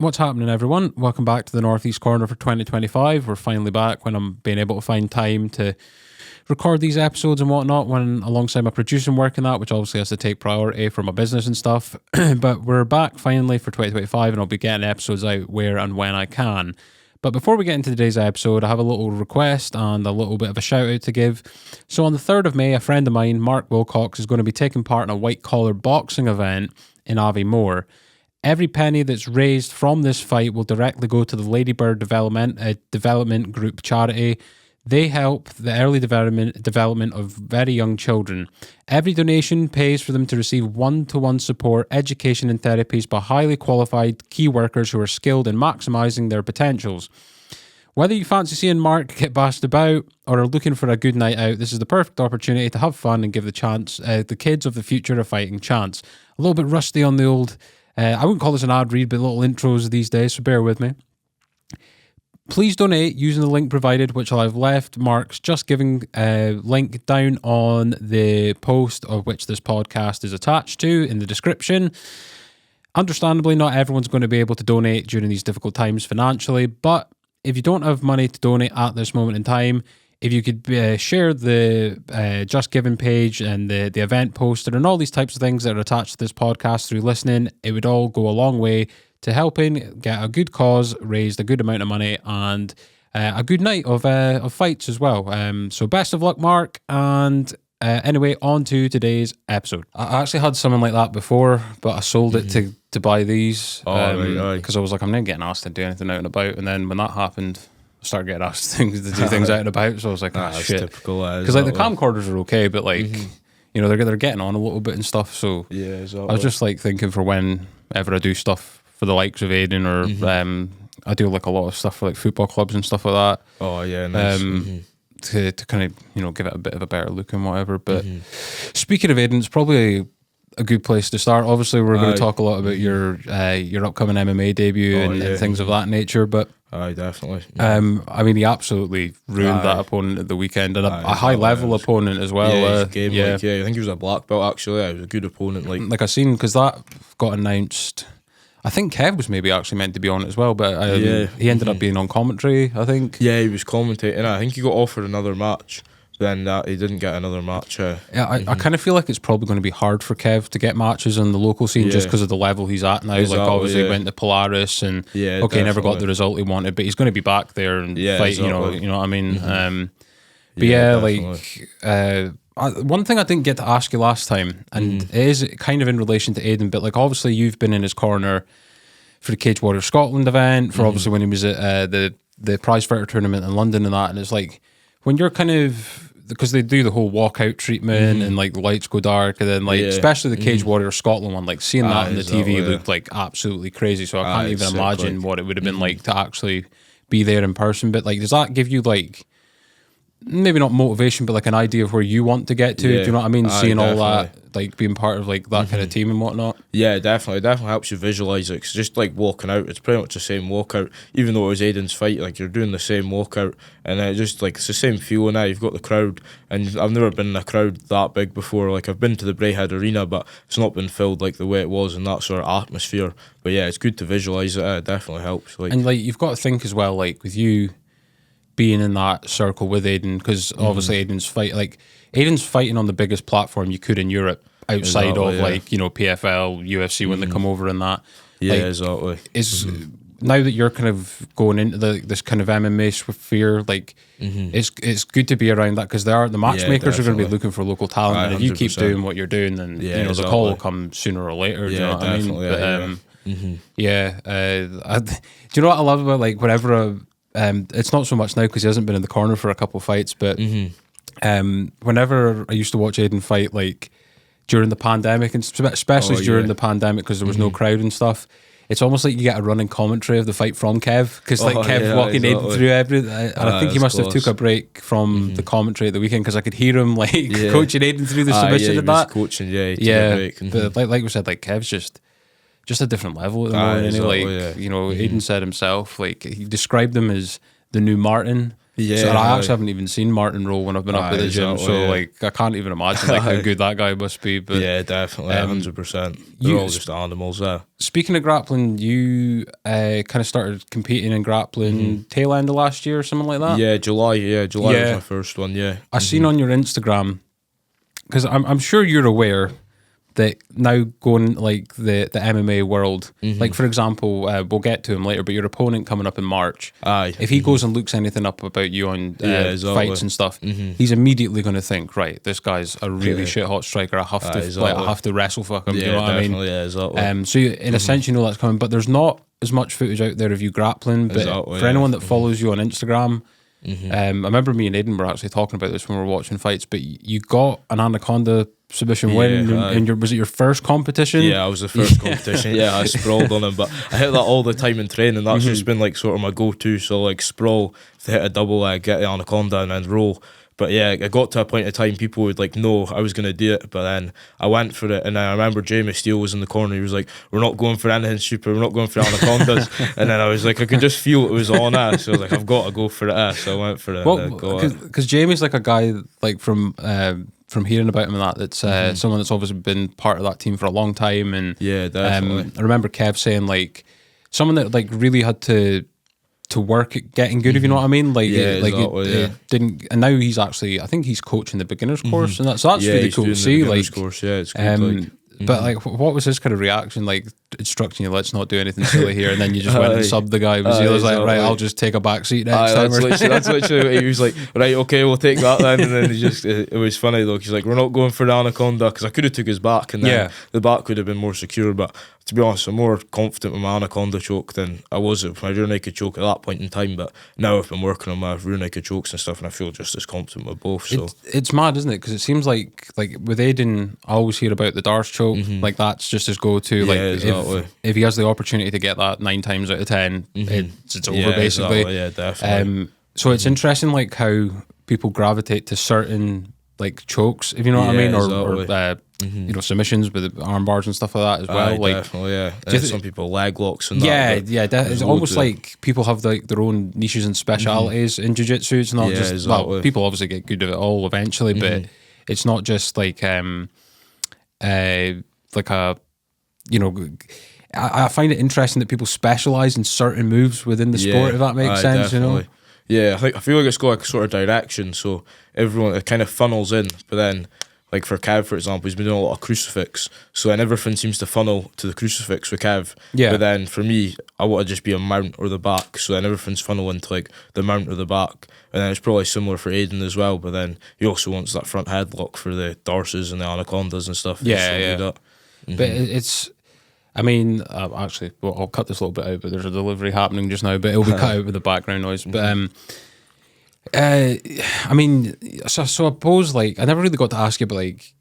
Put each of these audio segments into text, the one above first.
What's happening, everyone? Welcome back to the Northeast Corner for 2025. We're finally back when I'm being able to find time to record these episodes and whatnot, when alongside my producing work and that, which obviously has to take priority for my business and stuff. But we're back finally for 2025, and I'll be getting episodes out where and when I can. But before we get into today's episode, I have a little request and a little bit of a shout out to give. So on the 3rd of May, a friend of mine, Mark Wilcox, is going to be taking part in a white collar boxing event in Moray. Every penny that's raised from this fight will directly go to the Ladybird Development Group charity. They help the early development of very young children. Every donation pays for them to receive one-to-one support, education and therapies by highly qualified key workers who are skilled in maximising their potentials. Whether you fancy seeing Mark get bashed about or are looking for a good night out, this is the perfect opportunity to have fun and give the kids of the future a fighting chance. A little bit rusty on the old... I wouldn't call this an ad read, but little intros these days, so bear with me. Please donate using the link provided, which I've left Mark's Just Giving link down on the post of which this podcast is attached to in the description. Understandably, not everyone's going to be able to donate during these difficult times financially, but if you don't have money to donate at this moment in time, if you could share the Just Giving page and the event poster and all these types of things that are attached to this podcast through listening, it would all go a long way to helping get a good cause, raised a good amount of money, and a good night of fights as well. So best of luck, Mark. And anyway, on to today's episode. I actually had something like that before, but I sold it to buy these because I was like, I'm not getting asked to do anything out and about. And then when that happened, I started getting asked to do things out and about. So I was like, that's shit. Typical. Because like the camcorders are okay, but like, you know, they're getting on a little bit and stuff. So yeah, exactly. I was just like thinking for whenever I do stuff for the likes of Aiden or I do like a lot of stuff for like football clubs and stuff like that. Oh yeah, nice. To kind of, you know, give it a bit of a better look and whatever. But speaking of Aiden, it's probably a good place to start. Obviously, we're going to talk a lot about your upcoming MMA debut and things of that nature. But definitely. I mean, he absolutely ruined that opponent at the weekend, and a high level opponent as well. I think he was a black belt actually. It was a good opponent. Like I seen, because that got announced. I think Kev was maybe actually meant to be on it as well, but he ended up being on commentary, I think. Yeah, he was commentating. I think he got offered another match, then he didn't get another match. I kind of feel like it's probably going to be hard for Kev to get matches on the local scene just because of the level he's at now. Exactly, like obviously went to Polaris and never got the result he wanted, but he's going to be back there and fight. Exactly. You know what I mean. One thing I didn't get to ask you last time, and it is kind of in relation to Aiden, but like obviously you've been in his corner for the Cage Warrior Scotland event, for obviously when he was at the prize fighter tournament in London and that, and it's like when you're kind of, because they do the whole walkout treatment and like the lights go dark, and then like especially the Cage Warrior Scotland one, like seeing that on the TV looked like absolutely crazy, so I can't even imagine what it would have been like to actually be there in person. But like, does that give you like, maybe not motivation, but like an idea of where you want to get to? Do you know what I mean? Seeing definitely all that, like being part of like that kind of team and whatnot. Yeah, definitely. It definitely helps you visualise it. Cause just like walking out, it's pretty much the same walkout. Even though it was Aiden's fight, like you're doing the same walkout, and just like it's the same feeling now. You've got the crowd, and I've never been in a crowd that big before. Like I've been to the Braehead Arena, but it's not been filled like the way it was in that sort of atmosphere. But yeah, it's good to visualise it. It definitely helps. Like, and like you've got to think as well, like with you being in that circle with Aiden, because obviously Aiden's fighting on the biggest platform you could in Europe outside of like, you know, PFL, UFC when they come over and that. Yeah, like, exactly. Is now that you're kind of going into this kind of MMA sphere, like it's good to be around that, because the matchmakers are going to be looking for local talent, and if you keep doing what you're doing, then you know the call will come sooner or later. Do you know what I mean? But, do you know what I love about like whenever it's not so much now because he hasn't been in the corner for a couple of fights, but whenever I used to watch Aiden fight, like during the pandemic, and especially during the pandemic because there was no crowd and stuff, it's almost like you get a running commentary of the fight from Kev, because like Kev walking Aiden through everything, and I think he must have took a break from the commentary at the weekend, because I could hear him like coaching Aiden through the submission and that. Coaching, but like we said, like Kev's just a different level at the moment. You know, Aiden said himself, like he described him as the new Martin. Yeah, So and I actually aye. haven't even seen Martin roll when I've been up Aye, at the gym. exactly, So yeah. like I can't even imagine like how good that guy must be. But Yeah, definitely, 100%. They're you- all just animals there. speaking of grappling, you kind of started competing in grappling tail end of last year or something like that. Yeah, July was Yeah. my first one, yeah. I seen on your Instagram, because I'm sure you're aware that now going like the MMA world, like for example, we'll get to him later, but your opponent coming up in March, Aye. if he goes and looks anything up about you on exactly. fights and stuff, he's immediately going to think, right, this guy's a really shit hot striker. I have to like I have to wrestle fuck him. Yeah, you know what I mean? definitely, yeah, exactly. So you, in a sense, you know that's coming, but there's not as much footage out there of you grappling. But Exactly, for yeah. anyone that follows you on Instagram, I remember me and Aiden were actually talking about this when we were watching fights. But you got an anaconda submission win aye. in your, was it your first competition? Yeah, I was the first competition. Yeah, I sprawled on him, but I hit that all the time in training. That's just been like sort of my go-to. So like sprawl, to hit a double leg, get the anaconda, and then roll. But yeah, I got to a point of time people would like know I was gonna do it, but then I went for it, and I remember Jamie Steele was in the corner. He was like, "We're not going for anything stupid. We're not going for anacondas." And then I was like, I could just feel it was on us. So I was like, I've got to go for it. So I went for it. Because Jamie's like a guy like from hearing about him and that's someone that's obviously been part of that team for a long time. And Yeah, definitely. I remember Kev saying like someone that like really had to work at getting good, if you know what I mean. Like, Yeah, it didn't, and now he's actually, I think he's coaching the beginners course, and that's really he's cool to doing the see. beginners Like, course, yeah, it's good. but like, what was his kind of reaction? Like instructing you, let's not do anything silly here, and then you just went and subbed the guy. Was he was like, right, I'll just take a back seat next time? That's literally what he was like, right, okay, we'll take that then. And then he just, it was funny though, because like, we're not going for the anaconda, because I could have took his back, and then the back would have been more secure. But to be honest, I'm more confident with my anaconda choke than I was with my rear naked choke at that point in time. But now I've been working on my rear naked chokes and stuff, and I feel just as confident with both. So it's mad, isn't it? Because it seems like with Aiden, I always hear about the Darce choke. Like that's just his go-to. Like exactly. if he has the opportunity to get that 9 times out of 10, it's over basically. Exactly. Yeah, definitely. So it's interesting like how people gravitate to certain like chokes, if you know what I mean, or you know, submissions with the arm bars and stuff like that as well. Like definitely, yeah. And some people leg locks and that. Yeah, It's almost like people have like their own niches and specialities in jiu-jitsu. It's not just well, people obviously get good at it all eventually, but it's not just like a you know. I find it interesting that people specialize in certain moves within the sport, if that makes sense. Definitely. You know. Yeah, I feel like it's got like a sort of direction, so everyone it kind of funnels in. But then, like for Kev, for example, he's been doing a lot of crucifix, so then everything seems to funnel to the crucifix with Kev. Yeah. But then for me, I want to just be a mount or the back, so then everything's funneling to like the mount or the back. And then it's probably similar for Aiden as well. But then he also wants that front headlock for the Darces and the anacondas and stuff. But it's. I mean, actually, well, I'll cut this a little bit out, but there's a delivery happening just now, but it'll be cut out with the background noise. But, I mean, so I suppose, like, I never really got to ask you about, like,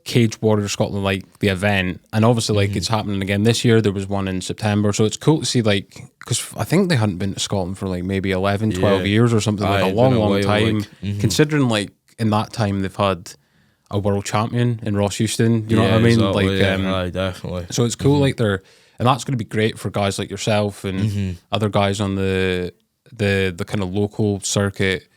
Cage Warrior Scotland, like, the event. And obviously, like, it's happening again this year. There was one in September. So it's cool to see, like, because I think they hadn't been to Scotland for, like, maybe 11, 12 years or something, like, a long time. Like, considering, like, in that time, they've had a world champion in Ross Houston, you know what I mean? Exactly, like, definitely. So it's cool, like they're, and that's going to be great for guys like yourself and other guys on the kind of local circuit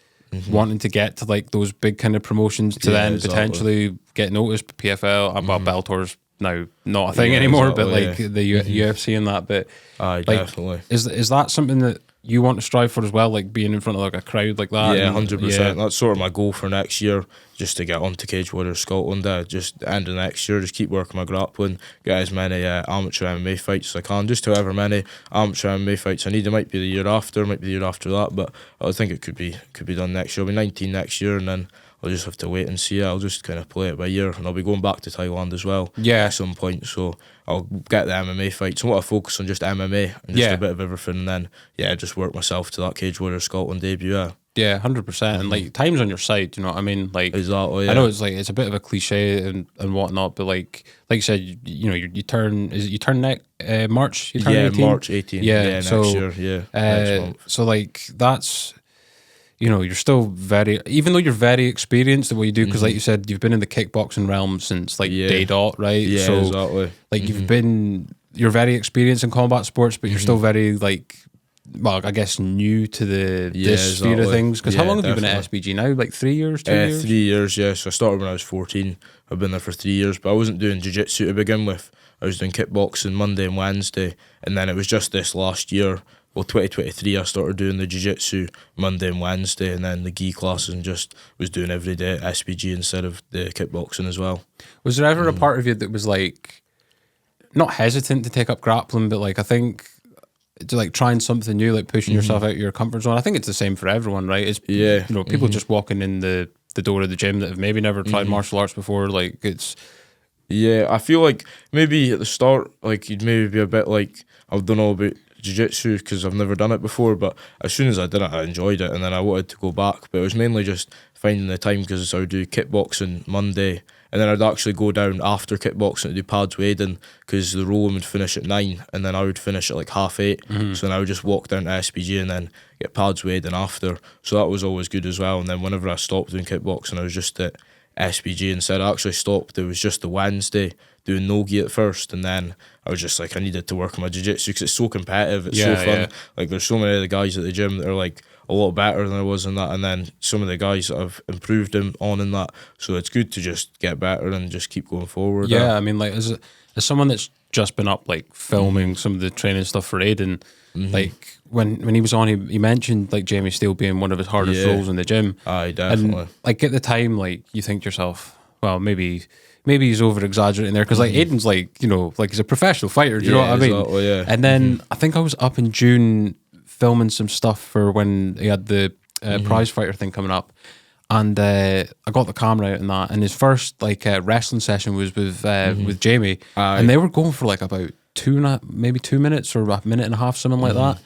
wanting to get to like those big kind of promotions to then potentially get noticed. PFL, well, Bellator's now not a thing anymore, but like the UFC and that. But like, definitely. Is that something that you want to strive for as well, like being in front of like a crowd like that? Yeah, 100%. That's sort of my goal for next year, just to get onto Cage Warrior Scotland. Just end of next year, just keep working my grappling, get as many amateur MMA fights as I can, just however many amateur MMA fights I need. It might be the year after, might be the year after that, but I think it could be done next year. I'll be 19 next year, and then I'll just have to wait and see. I'll just kind of play it by ear, and I'll be going back to Thailand as well at some point. So I'll get the MMA fights. I want to focus on just MMA and just a bit of everything, and then just work myself to that Cage Warrior Scotland debut. Yeah, 100%. And like time's on your side, you know what I mean? Like exactly. Yeah. I know it's like it's a bit of a cliche and whatnot, but like you said, you know, you turn next March. You turn 18? March 18th. Yeah, so, next year. Next month. So like that's. You know, you're still even though you're very experienced at what you do, because like you said, you've been in the kickboxing realm since like day dot, right? Yeah, so, exactly. Like you're very experienced in combat sports, but you're still very like, well, I guess new to this exactly. sphere of things. Because how long have you been definitely. at SBG now? Like 3 years, 2 years? 3 years, yeah. So I started when I was 14. I've been there for 3 years, but I wasn't doing jiu-jitsu to begin with. I was doing kickboxing Monday and Wednesday, and then it was just this last year, well, 2023, I started doing the jiu-jitsu Monday and Wednesday, and then the gi classes, and just was doing every day at SBG instead of the kickboxing as well. Was there ever a part of you that was like, not hesitant to take up grappling, but like, I think, to like trying something new, like pushing yourself out of your comfort zone? I think it's the same for everyone, right? It's, Yeah. you know, people just walking in the door of the gym that have maybe never tried martial arts before. Like, it's, Yeah, I feel like maybe at the start, like you'd maybe be a bit like, I don't know about jiu-jitsu because I've never done it before, but as soon as I did it, I enjoyed it, and then I wanted to go back. But it was mainly just finding the time, because I would do kickboxing Monday, and then I'd actually go down after kickboxing to do pads with Aiden, because the rolling would finish at 9, and then I would finish at like 8:30. So then I would just walk down to SPG and then get pads with Aiden after. So that was always good as well. And then whenever I stopped doing kickboxing, I was just at SPG instead. I actually stopped. It was just the Wednesday doing no-gi at first, and then I was just like, I needed to work on my jiu-jitsu because it's so competitive. It's so fun. Yeah. Like, there's so many of the guys at the gym that are like a lot better than I was in that, and then some of the guys that I've improved on in that. So it's good to just get better and just keep going forward. yeah, I mean, like, as someone that's just been up, like, filming some of the training stuff for Aiden, like, when he was on, he mentioned, like, Jamie Steele being one of his hardest roles in the gym. Aye, definitely. And, like, at the time, like, you think to yourself, well, maybe he's over-exaggerating there, because, like, Aiden's, like, you know, like, he's a professional fighter, do you know what I mean? Exactly, yeah. And then I think I was up in June filming some stuff for when he had the prize fighter thing coming up, and I got the camera out and that, and his first, like, wrestling session was with Jamie, and they were going for, like, about 2 minutes or a minute and a half, something like that,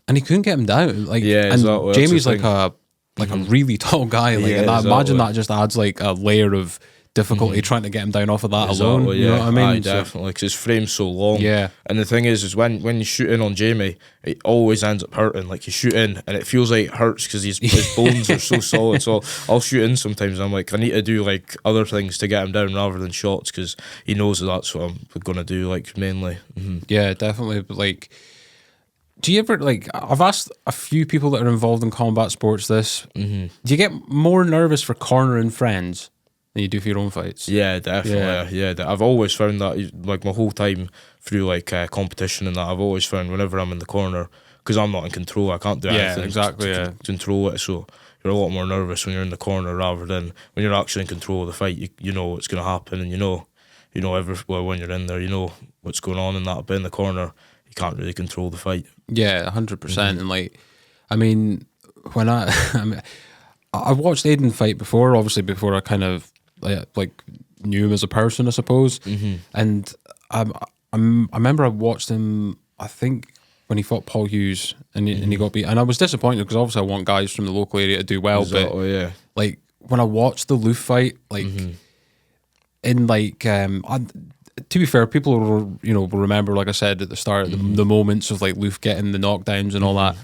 and he couldn't get him down. Like, and exactly. Jamie's like a really tall guy, like, and that, imagine that just adds like a layer of difficulty trying to get him down off of that alone. You know what I mean? Aye, definitely, because his frame's so long. Yeah. And the thing is when you shoot in on Jamie, it always ends up hurting. Like, you shoot in and it feels like it hurts because his bones are so solid. So I'll shoot in sometimes and I'm like, I need to do like other things to get him down rather than shots, because he knows that's what I'm going to do, like, mainly. Yeah, definitely. But like, do you ever, like, I've asked a few people that are involved in combat sports this, do you get more nervous for cornering friends than you do for your own fights? Yeah, definitely. Yeah. I've always found that, like, my whole time through, like, competition and that, I've always found whenever I'm in the corner, because I'm not in control, I can't do anything to control it, so you're a lot more nervous when you're in the corner rather than when you're actually in control of the fight. You know what's going to happen, and you know when you're in there, you know what's going on in that. But in the corner, you can't really control the fight. Yeah, 100%. And like, I mean, when I watched Aiden fight before, obviously before I kind of like knew him as a person, I suppose. And I remember I watched him, I think, when he fought Paul Hughes, and he got beat. And I was disappointed because obviously I want guys from the local area to do well. Exactly, but like, when I watched the Loof fight, like, in like, to be fair, people will remember, like I said at the start, the moments of like Loof getting the knockdowns and all that.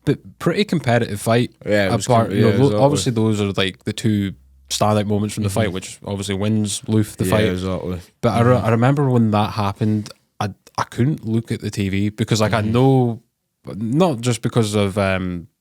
But pretty competitive fight. Yeah, obviously those are like the two standout moments from the fight, which obviously wins Loof the fight. Exactly. But I remember when that happened, I couldn't look at the TV because like I know, not just because of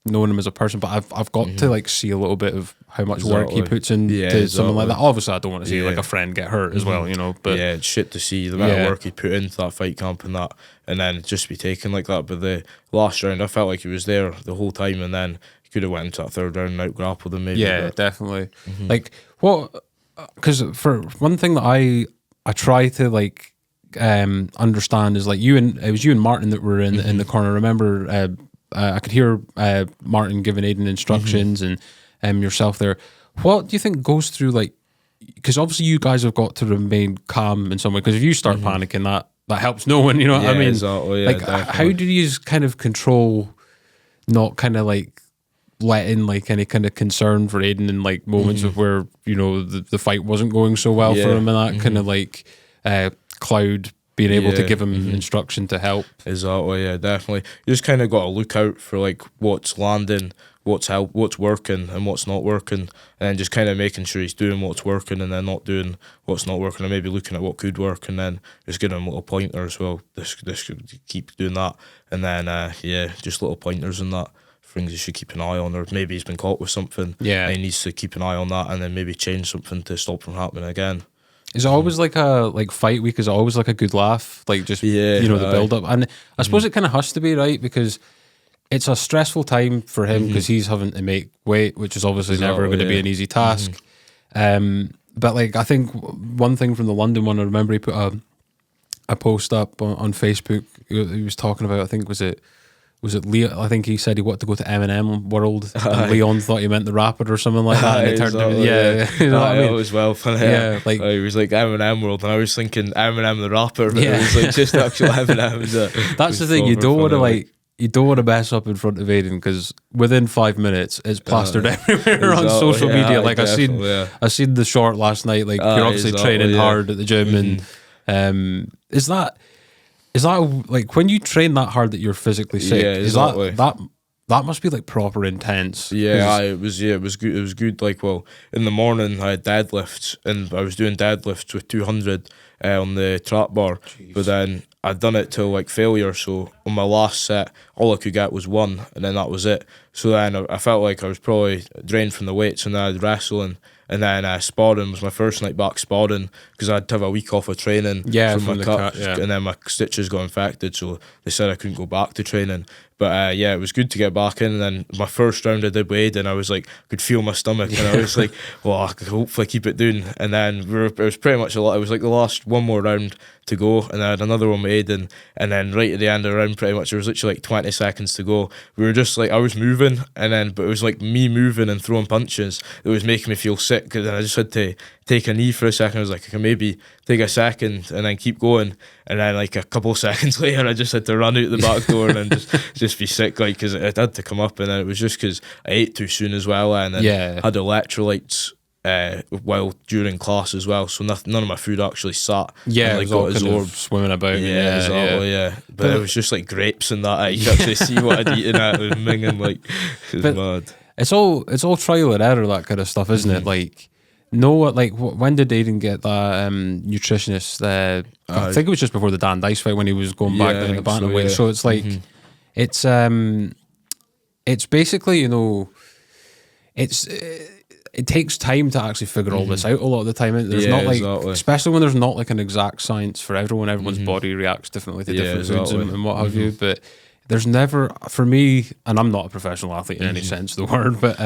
knowing him as a person, but I've got to like see a little bit of how much work he puts into something like that. Obviously, I don't want to see like a friend get hurt as well, you know. But yeah, it's shit to see the amount of work he put into that fight camp and that, and then just be taken like that. But the last round, I felt like he was there the whole time, and then he could have went into that third round and out grappled him maybe. Yeah, definitely. Like, what? Because for one thing that I try to like understand is like it was you and Martin that were in the corner. I remember I could hear Martin giving Aiden instructions and yourself there. What do you think goes through, like, because obviously you guys have got to remain calm in some way, because if you start panicking, that helps no one, you know what I mean? Exactly, like, definitely. how do you kind of control not kind of like let in like any kind of concern for Aiden in like moments of where, you know, the fight wasn't going so well for him, and that kind of like cloud being able to give him instruction to help. Exactly, yeah, definitely. You just kind of got to look out for like what's landing, what's working, and what's not working, and then just kind of making sure he's doing what's working and then not doing what's not working, and maybe looking at what could work, and then just giving him a little pointer as well. This could keep doing that, and then just little pointers and that. Things you should keep an eye on, or maybe he's been caught with something. Yeah, and he needs to keep an eye on that, and then maybe change something to stop from happening again. Is it always like fight week? Is it always like a good laugh? Like just the build up, and I suppose it kind of has to be, right, because it's a stressful time for him because he's having to make weight, which is obviously never going to be an easy task. But like I think one thing from the London one, I remember he put a post up on Facebook. He was talking about, I think was it Leon? I think he said he wanted to go to M&M World, and Leon thought he meant the rapper or something like that. And it turned out, you know what I mean? It was well funny. Yeah, like he was like M&M World, and I was thinking M&M the rapper, but it was like just actual M&M. That's the thing. You don't want to you don't want to mess up in front of Aiden, because within 5 minutes it's plastered everywhere on social media. Like I seen the short last night. Like you're obviously training hard at the gym, and is that like when you train that hard that you're physically sick? Yeah, exactly. That must be like proper intense. Yeah, it was good. It was good. Like, well, in the morning I had deadlifts, and I was doing deadlifts with 200 on the trap bar. Jeez. But then I'd done it till like failure. So on my last set, all I could get was 1, and then that was it. So then I felt like I was probably drained from the weights, and then I had wrestling. And then sparring was my first night back sparring, because I had to have a week off of training from my cut, and then my stitches got infected, so they said I couldn't go back to training. But it was good to get back in. And then my first round I did with Aiden, I was like, could feel my stomach, and I was like, well, I could hopefully keep it doing. And then it was pretty much a lot. It was like the last one more round to go, and I had another one with Aiden, and then right at the end of the round, pretty much there was literally like 20 seconds to go. We were just like, I was moving, but it was like me moving and throwing punches that was making me feel sick, because then I just had to take a knee for a second. I was like, I can maybe take a second and then keep going, and then like a couple of seconds later I just had to run out the back door and then just be sick, like, because it had to come up. And then it was just because I ate too soon as well, and then had electrolytes while during class as well, so none of my food actually sat. Yeah, and, like, got absorbed, swimming about. Yeah. But it was just like grapes and that. You could actually see what I'd eaten at with minging, like, it was mad. It's all trial and error, that kind of stuff, isn't it? Like, when did Aiden get that nutritionist? I think it was just before the Dan Dice fight, when he was going back down the bantamweight. So it's like, it's basically, you know, it takes time to actually figure all this out a lot of the time. There's not like, especially when there's not like an exact science for everyone. Everyone's body reacts differently to different foods and what have you. But there's never, for me, and I'm not a professional athlete in any sense of the word, but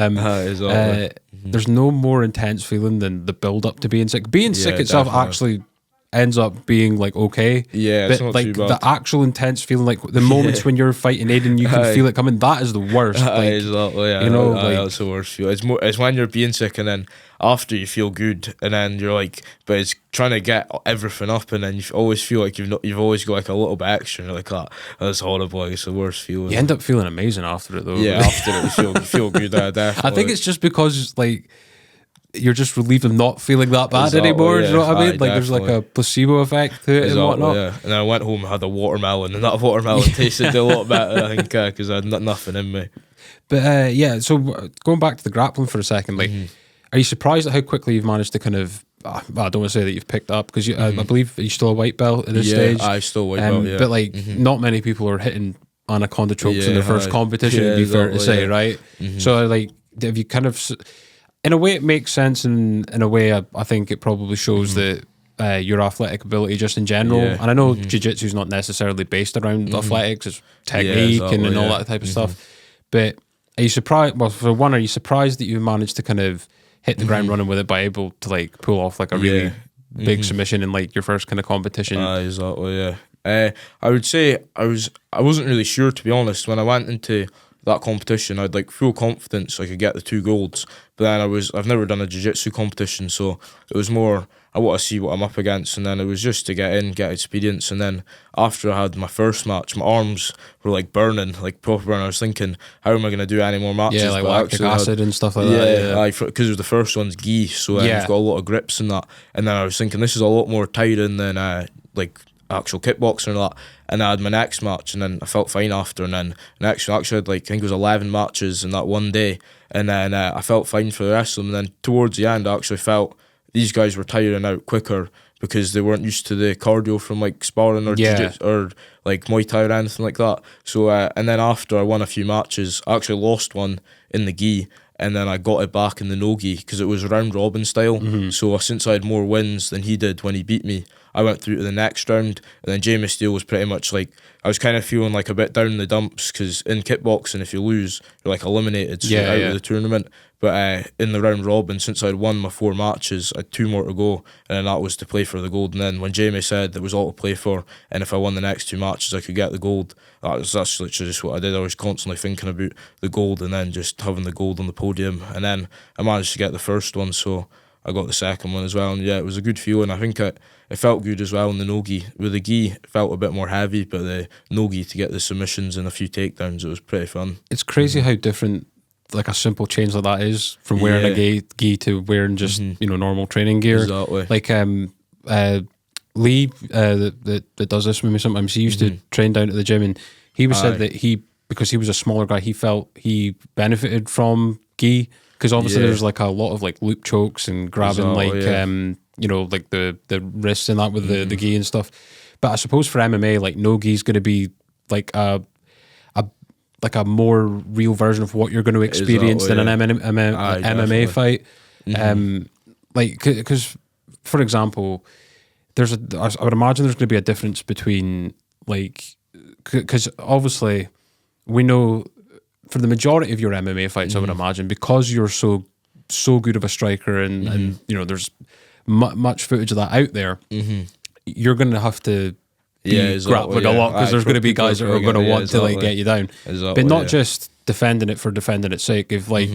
there's no more intense feeling than the build up to being sick. Being sick itself actually ends up being like okay. Yeah, but it's not like too bad. The actual intense feeling, like the moments when you're fighting Aiden, you can feel it coming. That is the worst. Like, exactly. Yeah, you know, like, that's the worst feel. It's when you're being sick, and then after you feel good, and then you're like, but it's trying to get everything up, and then you always feel like you've always got like a little bit extra, and you're like, that's horrible. Like, it's the worst feeling. You end up feeling amazing after it, though. Yeah, after it, you feel good. Definitely. I think it's just because like, you're just relieved of not feeling that bad anymore. Do you know what I mean? Like, there's like a placebo effect to it and whatnot. Yeah. And then I went home and had a watermelon, and that watermelon tasted a lot better, I think, because I had nothing in me. But so going back to the grappling for a second, like, are you surprised at how quickly you've managed to kind of, I don't want to say that you've picked up, because I believe you're still a white belt at this stage. Yeah, I'm still a white belt, yeah. But like, not many people are hitting anaconda chokes in their first competition, to be fair to say, right? So like, have you kind of... In a way, it makes sense, and in a way, I think it probably shows that your athletic ability just in general. And I know jiu-jitsu is not necessarily based around athletics; it's technique and all that type of stuff. But are you surprised? Well, for one, are you surprised that you managed to kind of hit the ground running with it by able to like pull off like a really big submission in like your first kind of competition? Exactly. Yeah. I would say I wasn't really sure, to be honest, when I went into that competition. I had like full confidence I could get the 2 golds, but then I've never done a jiu-jitsu competition, so it was more, I want to see what I'm up against, and then it was just to get in, get experience. And then after I had my first match, my arms were like burning, like proper burning. I was thinking, how am I going to do any more matches? Yeah, like lactic acid and stuff like that. Yeah, because the first one's gi, so you've got a lot of grips and that. And then I was thinking, this is a lot more tiring than like actual kickboxing and that. And I had my next match, and then I felt fine after. And then next, actually had like, I think it was 11 matches in that one day, and then I felt fine for the rest of them. And then towards the end, I actually felt these guys were tiring out quicker because they weren't used to the cardio from like sparring or jiu-jitsu or like Muay Thai or anything like that. So and then after I won a few matches, I actually lost one in the gi, and then I got it back in the no-gi because it was round robin style. So since I had more wins than he did when he beat me, I went through to the next round. And then Jamie Steele was pretty much like, I was kind of feeling like a bit down in the dumps because in kickboxing, if you lose, you're like eliminated, so you're out of the tournament. But in the round robin, since I'd won my 4 matches, I had 2 more to go, and then that was to play for the gold. And then when Jamie said there was all to play for, and if I won the next 2 matches, I could get the gold, that's literally just what I did. I was constantly thinking about the gold and then just having the gold on the podium. And then I managed to get the first one, so I got the second one as well. And yeah, it was a good feeling. I think it felt good as well in the no-gi. With the gi, it felt a bit more heavy, but the no-gi, to get the submissions and a few takedowns, it was pretty fun. It's crazy how different like a simple change like that is from wearing a gi to wearing just normal training gear. Exactly. Like Lee that does this with me sometimes, he used to train down at the gym, and he was said that because he was a smaller guy, he felt he benefited from gi because obviously there's like a lot of like loop chokes and grabbing like the wrists and that with the gi and stuff. But I suppose for MMA, like no gi is going to be like a more real version of what you're going to experience than an MMA fight. Like, because, for example, I would imagine there's going to be a difference between, like, because obviously we know for the majority of your MMA fights, I would imagine, because you're so good of a striker and there's much footage of that out there, you're going to have to grappling a lot because there's going to be guys that are going to want to like get you down, but not just defending it for defending its sake. If like,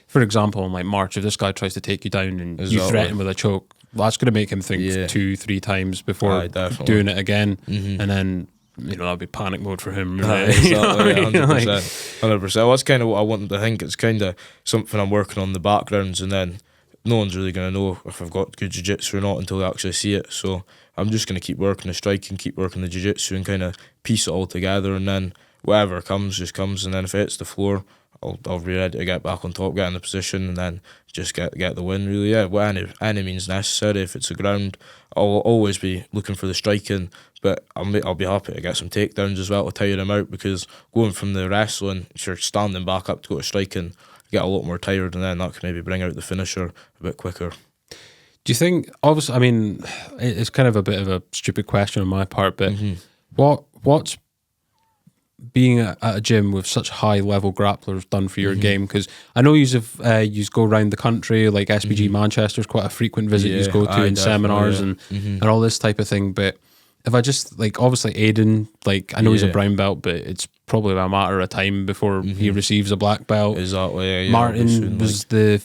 for example, in like March, if this guy tries to take you down and you threaten with a choke, that's going to make him think 2-3 times before doing it again, and then that'll be panic mode for him. 100%. Well, that's kind of what I wanted to think. It's kind of something I'm working on in the backgrounds, and then no one's really going to know if I've got good jiu-jitsu or not until they actually see it. So I'm just going to keep working the striking, keep working the jiu-jitsu, and kind of piece it all together, and then whatever comes just comes. And then if it hits the floor, I'll be ready to get back on top, get in the position, and then just get the win, really. Yeah, by any means necessary. If it's the ground, I'll always be looking for the striking, but I'll be happy to get some takedowns as well to tire them out, because going from the wrestling, if you're standing back up to go to striking, you get a lot more tired, and then that can maybe bring out the finisher a bit quicker. Do you think, obviously, I mean, it's kind of a bit of a stupid question on my part, but what's being at a gym with such high level grapplers done for your game? Because I know you go around the country, like SBG Manchester's quite a frequent visit you go to in seminars and all this type of thing. But if I just, like, obviously Aiden, like, I know he's a brown belt, but it's probably a matter of time before he receives a black belt. Exactly. Martin was the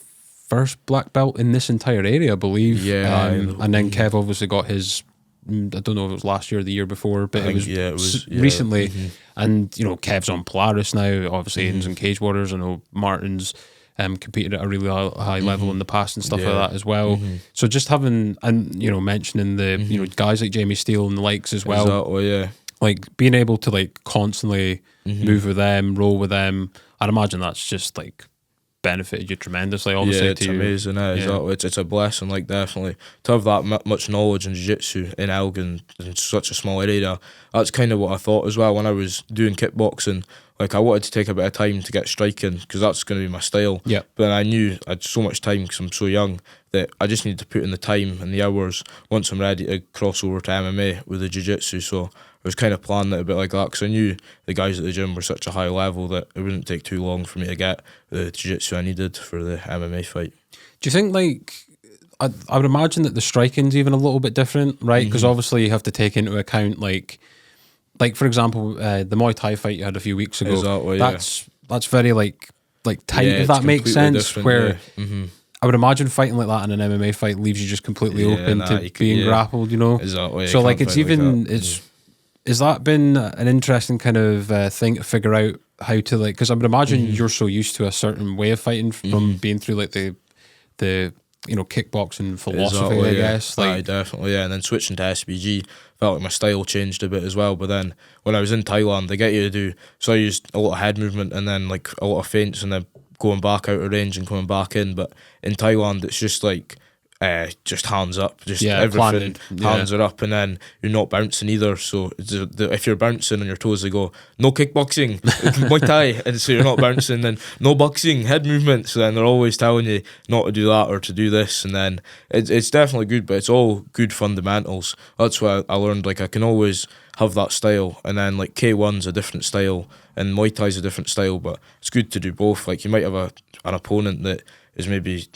first black belt in this entire area, I believe. And then Kev obviously got his, I don't know if it was last year or the year before, but it was recently. And, Kev's on Polaris now. Obviously, Aiden's on Cage Warriors. I know Martin's competed at a really high level in the past and stuff like that as well. So just having, and, mentioning the, guys like Jamie Steele and the likes as well. Exactly, like, being able to, like, constantly move with them, roll with them, I'd imagine that's just, like, benefited you tremendously. Obviously, it's amazing. Exactly. It's a blessing, like, definitely to have that much knowledge in jiu-jitsu in Elgin in such a small area. That's kind of what I thought as well when I was doing kickboxing. Like, I wanted to take a bit of time to get striking because that's going to be my style. But then I knew I had so much time because I'm so young that I just needed to put in the time and the hours once I'm ready to cross over to MMA with the jiu-jitsu. So I was kind of planning it a bit like that because I knew the guys at the gym were such a high level that it wouldn't take too long for me to get the jiu-jitsu I needed for the MMA fight. Do you think, like, I would imagine that the striking's even a little bit different, right? Because obviously you have to take into account, like for example, the Muay Thai fight you had a few weeks ago. Exactly, that's very like tight, if that makes sense. Where I would imagine fighting like that in an MMA fight leaves you just completely open to being grappled, Exactly. So like it's even like has that been an interesting kind of thing to figure out how to, like, because I would imagine you're so used to a certain way of fighting from being through like the kickboxing philosophy, Exactly, I yeah. guess. Aye, definitely, yeah. And then switching to SBG, felt like my style changed a bit as well. But then when I was in Thailand, they get you to do, so I used a lot of head movement and then like a lot of feints and then going back out of range and coming back in. But in Thailand, it's just like just hands up, just everything, planted, hands are up, and then you're not bouncing either. So if you're bouncing on your toes, they go, no kickboxing, Muay Thai, and so you're not bouncing, then no boxing, head movement. So then they're always telling you not to do that or to do this, and then it's definitely good, but it's all good fundamentals. That's what I learned. Like I can always have that style, and then like K1's a different style, and Muay Thai's a different style, but it's good to do both. Like you might have an opponent that is maybe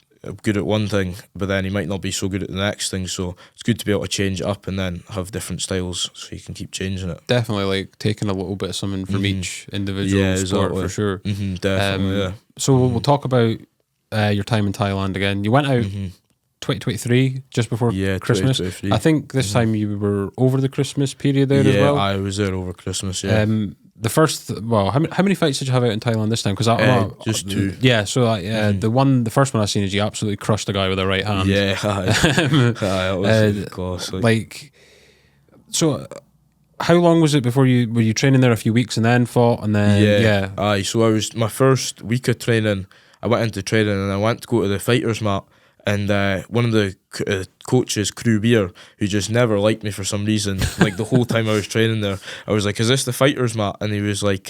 good at one thing, but then he might not be so good at the next thing, so it's good to be able to change it up and then have different styles so you can keep changing it. Definitely, like taking a little bit of something from each individual sport, for sure. Definitely, yeah. So we'll talk about your time in Thailand again. You went out 2023, just before Christmas. 2023. I think this time you were over the Christmas period there as well. Yeah, I was there over Christmas, yeah. The first, how many fights did you have out in Thailand this time? Because just 2. Yeah, so the first one I seen is you absolutely crushed a guy with a right hand. Yeah, that was class. Like, so how long was it before were you training there a few weeks and then fought and then Aye, so I was my first week of training. I went into training and I went to go to the fighters mat. And one of the coaches, Crew Beer, who just never liked me for some reason, like the whole time I was training there, I was like, is this the fighters mat? And he was like,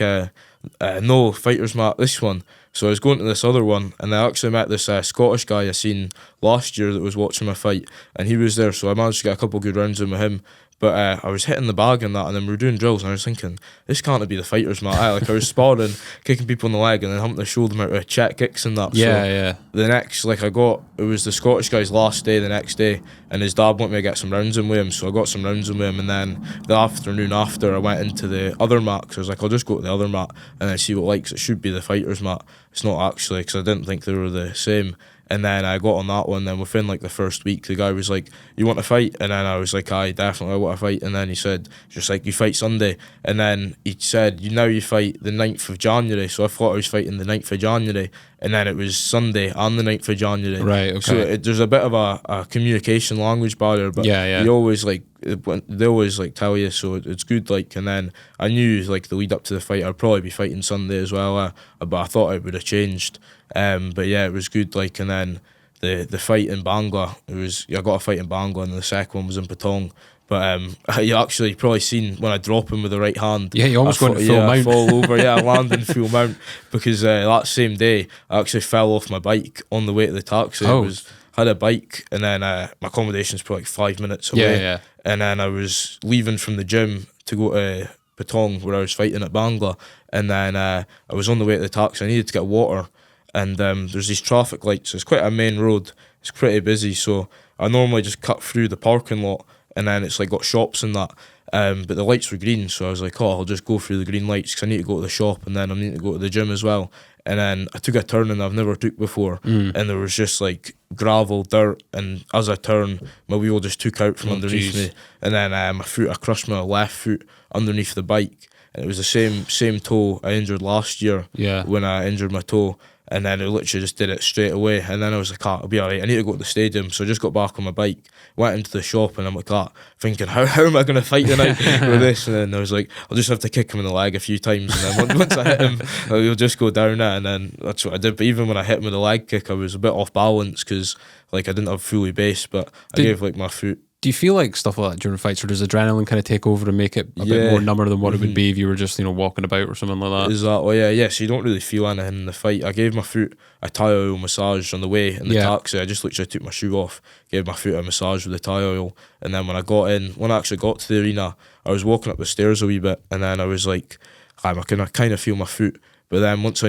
no, fighters mat, this one. So I was going to this other one, and I actually met this Scottish guy I seen last year that was watching my fight, and he was there, so I managed to get a couple of good rounds in with him. But I was hitting the bag and that, and then we were doing drills, and I was thinking, this can't be the fighters mat. Like I was sparring, kicking people in the leg, and then humping the shoulder out with check kicks and that. Yeah. The next, it was the Scottish guy's last day, the next day, and his dad wanted me to get some rounds in with him, so I got some rounds in with him, and then the afternoon after, I went into the other mat, because I was like, I'll just go to the other mat and then see what likes. It should be the fighters mat. It's not actually, because I didn't think they were the same. And then I got on that one, then within like the first week, the guy was like, you want to fight? And then I was like, aye, definitely I want to fight. And then he said, just like, you fight Sunday. And then he said, now you fight the 9th of January. So I thought I was fighting the 9th of January. And then it was Sunday and the 9th of January. Right, okay. So there's a bit of a communication language barrier, but they always like tell you, so it's good. Like, and then I knew like the lead up to the fight, I'd probably be fighting Sunday as well, but I thought it would have changed. But yeah, it was good. Like, and then the fight in Bangla, I got a fight in Bangla, and the second one was in Patong. But you actually probably seen when I drop him with the right hand. Yeah, you almost went full mount. I fall over. Yeah, I landed in full mount because that same day I actually fell off my bike on the way to the taxi. Had a bike, and then my accommodation's probably like 5 minutes away. Yeah. And then I was leaving from the gym to go to Patong where I was fighting at Bangla, and then I was on the way to the taxi. I needed to get water, and there's these traffic lights. It's quite a main road. It's pretty busy, so I normally just cut through the parking lot, and then it's like got shops and that. But the lights were green, so I was like, I'll just go through the green lights because I need to go to the shop, and then I need to go to the gym as well. And then I took a turn and I've never took before, and there was just like gravel, dirt, and as I turned, my wheel just took out from underneath me, and then I crushed my left foot underneath the bike, and it was the same toe I injured last year when I injured my toe. And then I literally just did it straight away. And then I was like, I'll be alright. I need to go to the stadium. So I just got back on my bike, went into the shop, and I'm like, thinking, how am I going to fight tonight with this? And then I was like, I'll just have to kick him in the leg a few times. And then once I hit him, he'll just go down it. And then that's what I did. But even when I hit him with the leg kick, I was a bit off balance because like I didn't have fully base, but I gave like my foot. Do you feel like stuff like that during fights, or does adrenaline kind of take over and make it a bit more number than what it would be if you were just, walking about or something like that? Exactly, yeah. So you don't really feel anything in the fight. I gave my foot a Thai oil massage on the way in the taxi. I just literally took my shoe off, gave my foot a massage with the Thai oil, and then when I actually got to the arena, I was walking up the stairs a wee bit, and then I was like, I can kind of feel my foot. But then once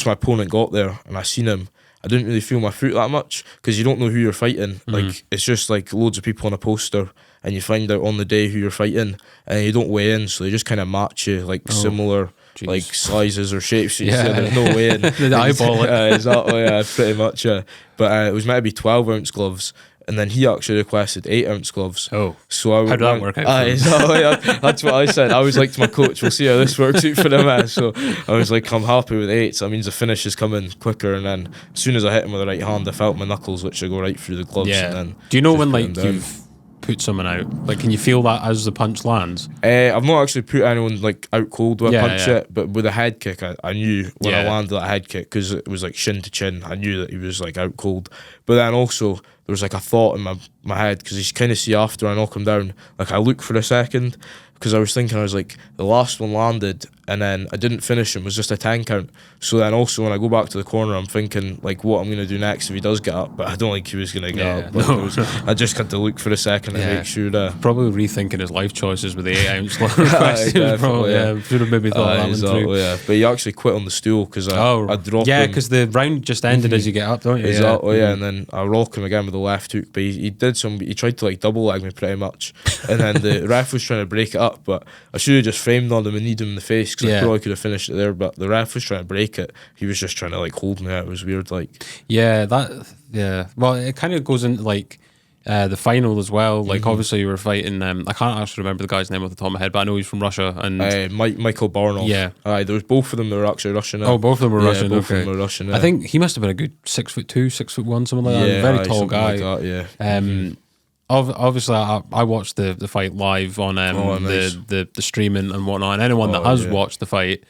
my opponent got there and I seen him, I didn't really feel my foot that much because you don't know who you're fighting. Like, it's just like loads of people on a poster, and you find out on the day who you're fighting, and you don't weigh in, so they just kind of match you like similar like sizes or shapes. So there's no way in. The eyeball it. Exactly, pretty much. But it was meant to be 12-ounce gloves, and then he actually requested 8-ounce gloves. Oh, so I how did that work out? That's what I said. I was like to my coach, we'll see how this works out for them. So I was like, I'm happy with 8. So that means the finish is coming quicker, and then as soon as I hit him with the right hand, I felt my knuckles, which I go right through the gloves. Yeah. And then do you know just when put like him down. you've put someone out? Like, can you feel that as the punch lands? I've not actually put anyone like out cold with a punch Yeah. yet, but with a head kick, I knew when I Yeah. landed that head kick, because it was like shin to chin. I knew that he was like out cold. But then also there was like a thought in my head, because you kind of see after I knock him down, like I look for a second, because I was thinking, I was like, the last one landed and then I didn't finish him, it was just a 10 count. So then also when I go back to the corner, I'm thinking like what I'm going to do next if he does get up, but I don't think he was going to get up. Like, I just had to look for a second and make sure that... Probably rethinking his life choices with the 8-ounce request. Should have maybe thought that one through. Yeah. But he actually quit on the stool, because I dropped him. Yeah, because the round just ended as you get up, don't you? Exactly, and then I rock him again with the left hook, but he tried to like double leg me pretty much, and then the ref was trying to break it up, but I should have just framed on him and kneed him in the face, because I probably could have finished it there, but the ref was trying to break it. He was just trying to like hold me out. It was weird, like. Well, it kind of goes into like the final as well. Like obviously you were fighting. I can't actually remember the guy's name off the top of my head, but I know he's from Russia. And Michael Barnov. Yeah. There was both of them that were actually Russian. Oh, both of them were Russian. Both of them were Russian. Yeah. I think he must have been a good 6'2", 6'1", something like that. Very tall guy. Like that, Obviously, I watched the fight live on nice. the streaming and whatnot. And anyone that has watched the fight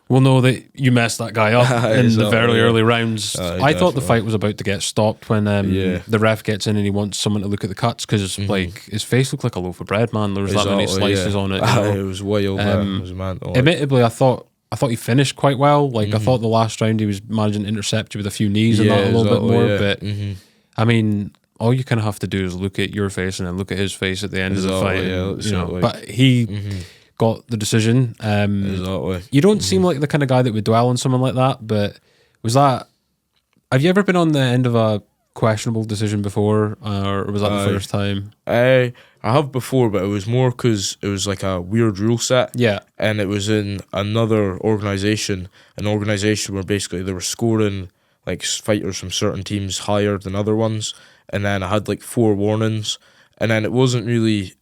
will know that you messed that guy up in the very early rounds. I thought the fight was about to get stopped when the ref gets in and he wants someone to look at the cuts, because like his face looked like a loaf of bread, man. There was that many slices on it. It was wild. It was mental. Admittedly, I thought he finished quite well. Like I thought the last round he was managing to intercept you with a few knees and that a little bit more. But I mean, all you kind of have to do is look at your face and then look at his face at the end of the fight. But he got the decision. You don't seem like the kind of guy that would dwell on someone like that, but have you ever been on the end of a questionable decision before, or was that the first time? I have before, but it was more because it was like a weird rule set. Yeah. And it was in another organisation, an organisation where basically they were scoring like fighters from certain teams higher than other ones, and then I had like 4 warnings, and then it wasn't really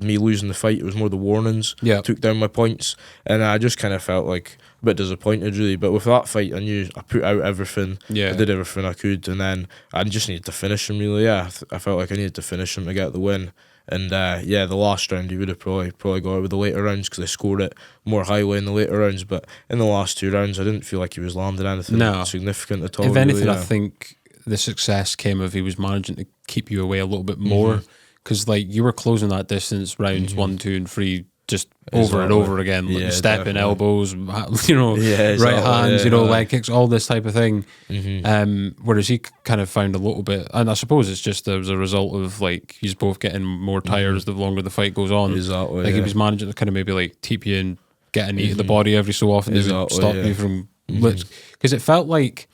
me losing the fight, it was more the warnings took down my points, and I just kind of felt like a bit disappointed really. But with that fight, I knew I put out everything, I did everything I could, and then I just needed to finish him really. I felt like I needed to finish him to get the win. And the last round he would have probably got it with the later rounds, because they scored it more highly in the later rounds. But in the last 2 rounds, I didn't feel like he was landing anything significant at all. If anything, really, I think the success came if he was managing to keep you away a little bit more, because like you were closing that distance rounds 1, 2, and 3 just over and over again, like stepping elbows, right hands, leg kicks, all this type of thing. Whereas he kind of found a little bit, and I suppose it's just as a result of like he's both getting more tired as the longer the fight goes on. Like he was managing to kind of maybe like keep you and get a knee to the body every so often to stop you from, because it felt like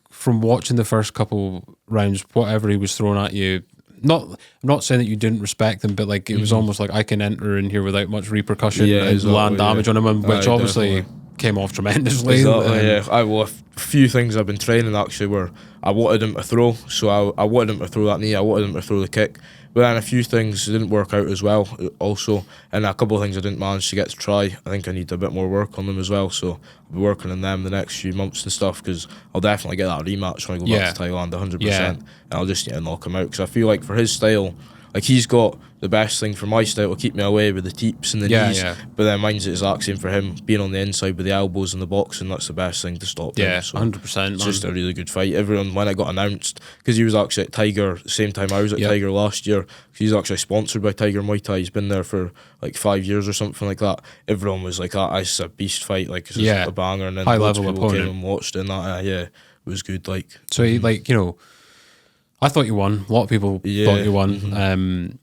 from watching the first couple rounds, whatever he was throwing at you. I'm not saying that you didn't respect him, but like it was almost like I can enter in here without much repercussion and land damage on him, which obviously came off tremendously. A few things I've been training actually where I wanted him to throw, so I wanted him to throw that knee, I wanted him to throw the kick, but then a few things didn't work out as well also, and a couple of things I didn't manage to get to try. I think I need a bit more work on them as well, so I'll be working on them the next few months and stuff, because I'll definitely get that rematch when I go back to Thailand 100%, and I'll just need to knock him out, because I feel like for his style, like he's got the best thing for my style to keep me away with the teeps and the knees, but then mine's the exact same for him, being on the inside with the elbows and the boxing. That's the best thing to stop him. So 100%. It's just a really good fight. Everyone, when it got announced, because he was actually at Tiger the same time I was at Tiger last year, because he's actually sponsored by Tiger Muay Thai, he's been there for like 5 years or something like that. Everyone was like, it's a beast fight, like it's a banger, and then high loads level of people opponent came and watched it, and that it was good. Like so he, like, I thought you won, a lot of people thought you won,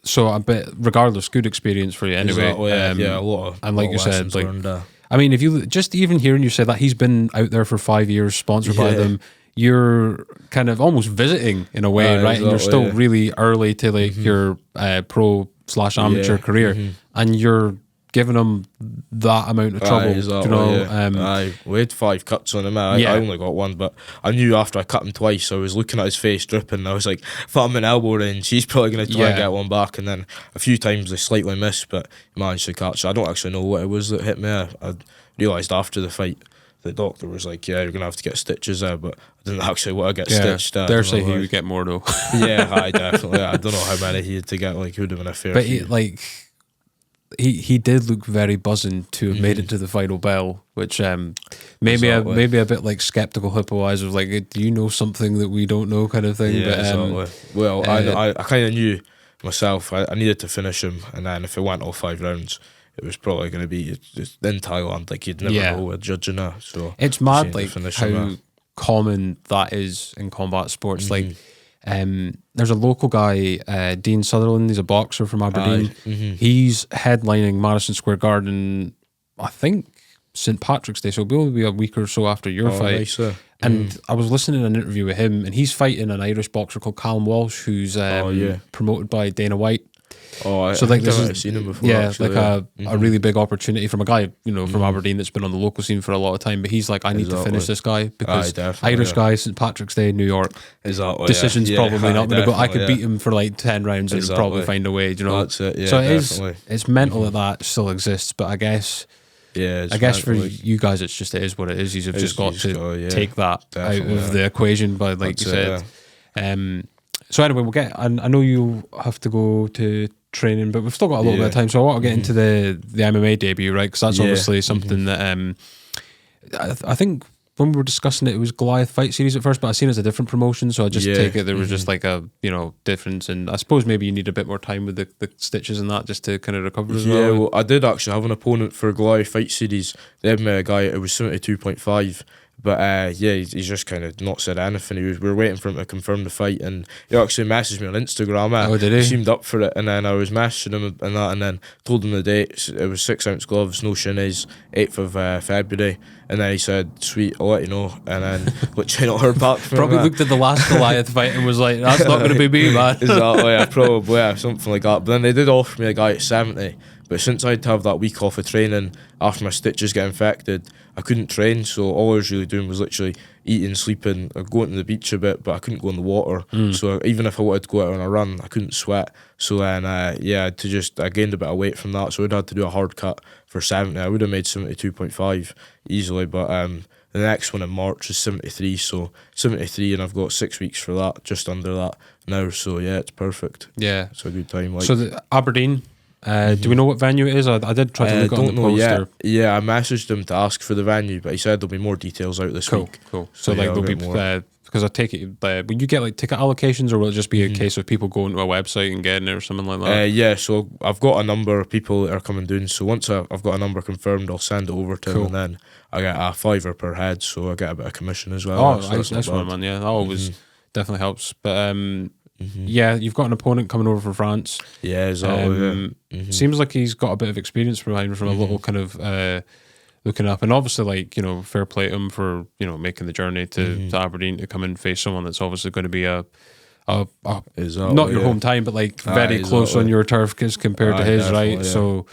so a bit, regardless, good experience for you anyway. A lot of, and like you said, like learned, I mean, if you just even hearing you say that he's been out there for 5 years, sponsored by them, you're kind of almost visiting in a way, right? And you're still really early to like your pro/amateur career, and you're giving him that amount of trouble. Exactly, you know, we had 5 cuts on him. I only got one, but I knew after I cut him twice, I was looking at his face dripping. I was like, if I'm an elbow range, he's probably going to try and get one back. And then a few times they slightly missed, but he managed to catch. I don't actually know what it was that hit me. I realised after the fight, the doctor was like, yeah, you're going to have to get stitches there, but I didn't actually want to get stitched. Dare say he would get more though. Yeah, definitely. I don't know how many he had to get, like, it would have been a fair few. He did look very buzzing to have made it to the final bell, which maybe a bit like skeptical hippo eyes of like, do you know something that we don't know kind of thing. Yeah, but, exactly. Well, I kind of knew myself. I needed to finish him, and then if it went all 5 rounds, it was probably going to be just in Thailand. Like, you'd never know with judging that. So it's mad, like how common that is in combat sports. Like, there's a local guy, Dean Sutherland. He's a boxer from Aberdeen. He's headlining Madison Square Garden, I think, St. Patrick's Day. So it'll only be a week or so after your fight. Nice, and I was listening to an interview with him, and he's fighting an Irish boxer called Callum Walsh, who's promoted by Dana White. So like, I've seen him before. Yeah, actually, like a really big opportunity from a guy, you know, from Aberdeen that's been on the local scene for a lot of time. But he's like, I need to finish this guy because Irish guy, St. Patrick's Day, New York. Decision's probably not going to go. I could beat him for like 10 rounds and probably find a way. You know, that's it. Yeah, so it's mental that still exists. But I guess for you guys, it is what it is. You've just got to take that out of the equation. But like you said, so anyway, we'll get. I know you have to go to training, but we've still got a little bit of time, so I want to get into the MMA debut, right? Because that's obviously something that I think when we were discussing it was Goliath Fight Series at first, but I seen it as a different promotion, so I just take it there was just like a difference, and I suppose maybe you need a bit more time with the stitches and that just to kind of recover as well. Yeah, well, I did actually have an opponent for Goliath Fight Series. They had a guy, it was 72.5. But he's just kind of not said anything. We were waiting for him to confirm the fight, and he actually messaged me on Instagram. Oh, did he? He seemed up for it, and then I was messaging him and that, and then told him the date. It was 6-ounce gloves, no shinnies, 8th of February. And then he said, "Sweet, I'll let you know." And then literally not heard back from probably him. Looked at the last Goliath fight and was like, "That's not going to be me, man." Exactly, probably something like that. But then they did offer me a guy at 70. But since I had to have that week off of training after my stitches get infected, I couldn't train. So all I was really doing was literally eating, sleeping, going to the beach a bit, but I couldn't go in the water. So even if I wanted to go out on a run, I couldn't sweat. So then, I gained a bit of weight from that. So I'd had to do a hard cut for 70. I would have made 72.5 easily, but the next one in March is 73. So 73, and I've got 6 weeks for that, just under that now. So yeah, it's perfect. Yeah, it's a good time. Like, so the Aberdeen. Do we know what venue it is? I did try to look on the poster. Yeah, I messaged him to ask for the venue, but he said there'll be more details out this week. Cool. So like there'll be because I take it. Will you get like ticket allocations, or will it just be a case of people going to a website and getting it, or something like that? So I've got a number of people that are coming down. So once I've got a number confirmed, I'll send it over to him, and then I get a $5 per head, so I get a bit of commission as well. Oh, nice one, man. Yeah, that always definitely helps. But yeah, you've got an opponent coming over from France. Yeah, exactly. Seems like he's got a bit of experience behind from a little kind of looking up, and obviously, like, fair play to him for making the journey to Aberdeen to come and face someone that's obviously going to be not your home time, but like very close on your turf as compared to his, right? Yeah. So,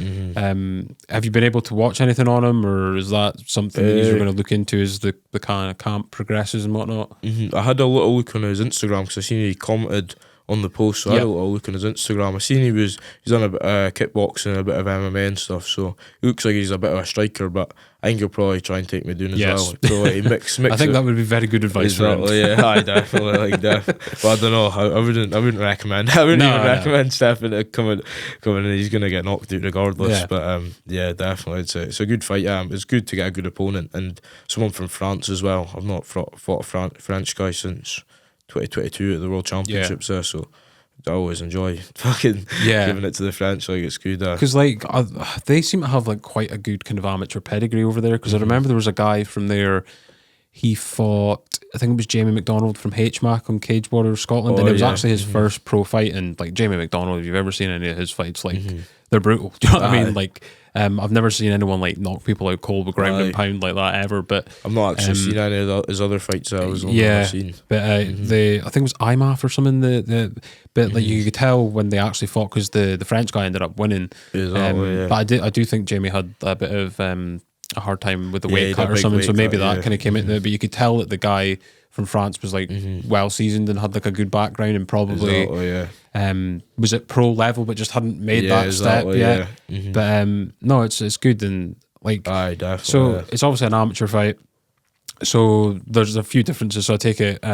have you been able to watch anything on him, or is that something that you're going to look into as the kind of camp progresses and whatnot? I had a little look on his Instagram because I seen he commented on the post, so I had a little look on his Instagram. I seen he's done a bit of kickboxing, a bit of MMA and stuff, so he looks like he's a bit of a striker, but I think he'll probably try and take me down as well. Probably mix I think that would be very good advice for him. Yeah, I definitely but I don't know. I wouldn't recommend. I wouldn't even recommend Stefan to come in. He's gonna get knocked out regardless. Yeah. But definitely, it's a good fight. It's good to get a good opponent and someone from France as well. I've not fought a French guy since 2022 at the World Championships there, so I always enjoy fucking giving it to the French. Like, it's good because like they seem to have like quite a good kind of amateur pedigree over there, because I remember there was a guy from there, he fought I think it was Jamie McDonald from HMAC on Cage Warriors Scotland, and it was actually his first pro fight. And like Jamie McDonald, if you've ever seen any of his fights, like they're brutal. Do you know what I mean? Like I've never seen anyone like knock people out cold with ground and pound like that ever. But I've not actually seen any of his other fights that I was seen. But I think it was IMAF or something. But like you could tell when they actually fought, because the French guy ended up winning. But I do think Jamie had a bit of a hard time with the weight cut or something, so maybe that kind of came into it. But you could tell that the guy from France was like well seasoned and had like a good background, and probably was at pro level but just hadn't made that step yet. But no, it's good, and like definitely. So it's obviously an amateur fight, so there's a few differences. So I take it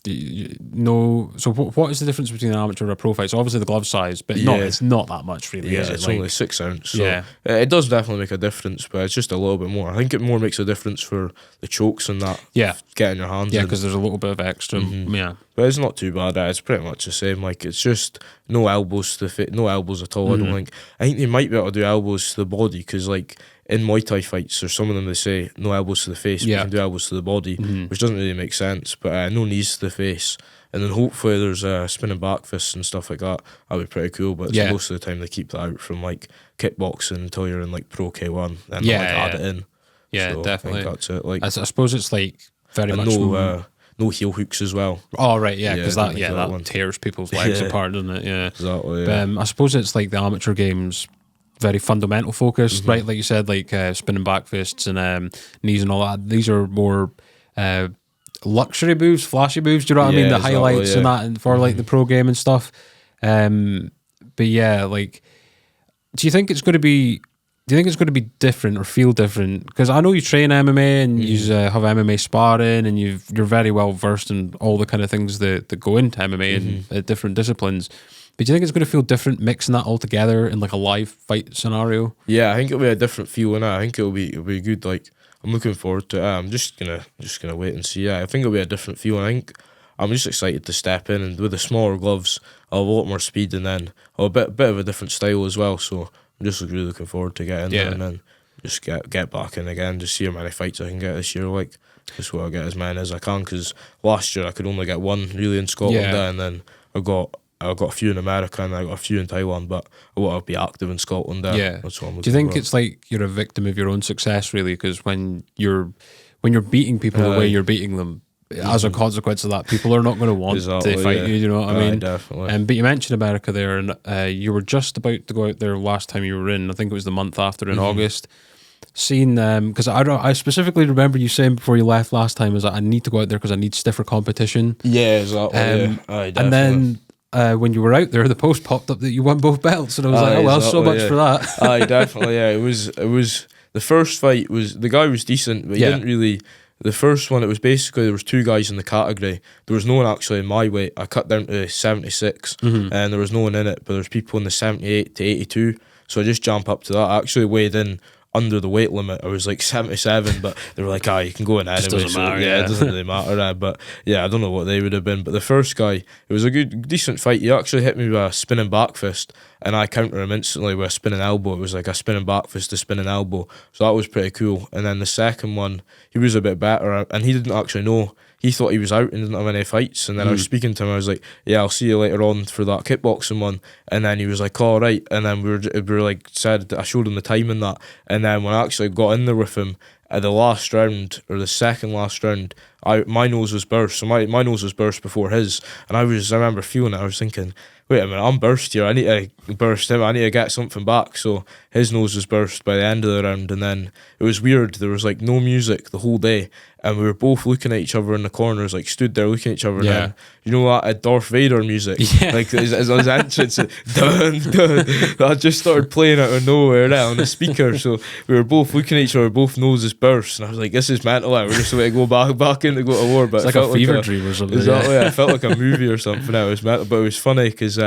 so what is the difference between an amateur and a pro fight? So obviously the glove size, but it's not that much really, is it? It's only 6 ounce, so it does definitely make a difference, but it's just a little bit more. I think it more makes a difference for the chokes and that, getting your hands in. Because there's a little bit of extra, but it's not too bad. It's pretty much the same. Like, it's just no elbows to the no elbows at all. I don't think. I think they might be able to do elbows to the body, because like in Muay Thai fights, there's some of them they say no elbows to the face, but you can do elbows to the body, which doesn't really make sense. But no knees to the face, and then hopefully there's spinning back fists and stuff like that. That'd be pretty cool. But most of the time they keep that out from like kickboxing until you're in like pro K1, then add it in. Yeah, so definitely. I think that's it. Like, I suppose it's like very much no heel hooks as well. Oh right, because that tears people's legs apart, doesn't it? Yeah, exactly. But, I suppose it's like the amateur games, very fundamental focused, right? Like you said, like spinning back fists and knees and all that. These are more luxury moves, flashy moves. Do you know what I mean? The highlights and that, and for like the pro game and stuff. But yeah, like, do you think it's going to be? Do you think it's going to be different or feel different? Because I know you train MMA and you have MMA sparring, and you're very well versed in all the kind of things that go into MMA and different disciplines. But do you think it's going to feel different mixing that all together in like a live fight scenario? Yeah, I think it'll be a different feel, and I think it'll be good. Like, I'm looking forward to it. I'm just gonna wait and see. Yeah, I think it'll be a different feel. I think I'm just excited to step in, and with the smaller gloves, I'll have a lot more speed, and then a bit of a different style as well. So I'm just really looking forward to getting there, and then just get back in again, just see how many fights I can get this year. Like, just want to get as many as I can, because last year I could only get one really in Scotland, and then I got a few in America and I got a few in Taiwan, but I want to be active in Scotland there. Yeah. That's what I'm looking Do you think for. it's like you're a victim of your own success, really? Because when you're beating people the way you're beating them, as a consequence of that, people are not going to want to fight you. You know what I mean? Definitely. But you mentioned America there, and you were just about to go out there last time you were in. I think it was the month after in August. Seeing because I specifically remember you saying before you left last time is that I need to go out there because I need stiffer competition. Yeah, exactly. And then when you were out there, the post popped up that you won both belts, and I was like, oh well, so much for that. Definitely. Yeah, it was the first fight was the guy was decent, but he didn't really. The first one, it was basically there was two guys in the category. There was no one actually in my weight. I cut down to 76, and there was no one in it, but there's people in the 78 to 82. So I just jumped up to that. I actually weighed in under the weight limit. I was like 77, but they were like, you can go in anyway. Doesn't matter, it doesn't really matter. But yeah, I don't know what they would have been. But the first guy, it was a decent fight. He actually hit me with a spinning back fist, and I countered him instantly with a spinning elbow. It was like a spinning back fist to spinning elbow. So that was pretty cool. And then the second one, he was a bit better, and he didn't actually know. He thought he was out and didn't have any fights. And then I was speaking to him. I was like, yeah, I'll see you later on for that kickboxing one. And then he was like, all right. And then we were like, I showed him the time and that. And then when I actually got in there with him at the last round, or the second last round, my nose was burst. So my nose was burst before his. And I remember feeling it. I was thinking, wait a minute, I'm burst here. I need to burst him. I need to get something back. So his nose was burst by the end of the round. And then it was weird. There was like no music the whole day. And we were both looking at each other in the corners, like stood there looking at each other. And then, you know that Darth Vader music? Yeah. Like his entrance, dun, dun. I just started playing out of nowhere on the speaker. So we were both looking at each other, both noses burst. And I was like, this is mental. We're just going to go back in to go to war. But it's like a fever dream or something. Exactly. I felt like a movie or something. It was mental, but it was funny because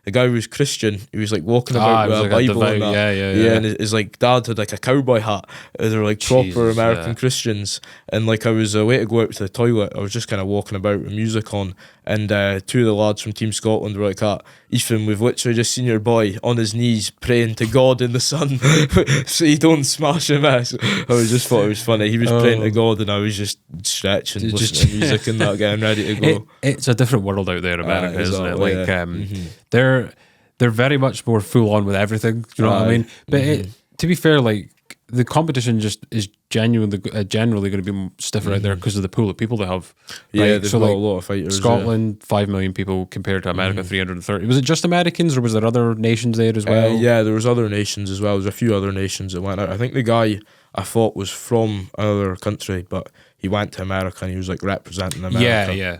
the guy was Christian. He was like walking about with a like Bible devout, and that. yeah. And his like dad had like a cowboy hat. They're like proper American Christians. And like I was away to go out to the toilet. I was just kind of walking about with music on, and two of the lads from Team Scotland were like, Ethan, we've literally just seen your boy on his knees praying to God in the sun so you don't smash a mess. I just thought it was funny. He was praying to God and I was just stretching, listening to music and that, getting ready to go. It's a different world out there in America, isn't it? Like, they're very much more full on with everything. Do you know what I mean? But to be fair, like, the competition just is generally going to be stiffer out there because of the pool of people they have. Yeah, right? they've got a lot of fighters. Scotland, 5 million people compared to America, 330. Was it just Americans or was there other nations there as well? Yeah, there was other nations as well. There's a few other nations that went out. I think the guy I fought was from another country, but he went to America and he was like representing America. Yeah.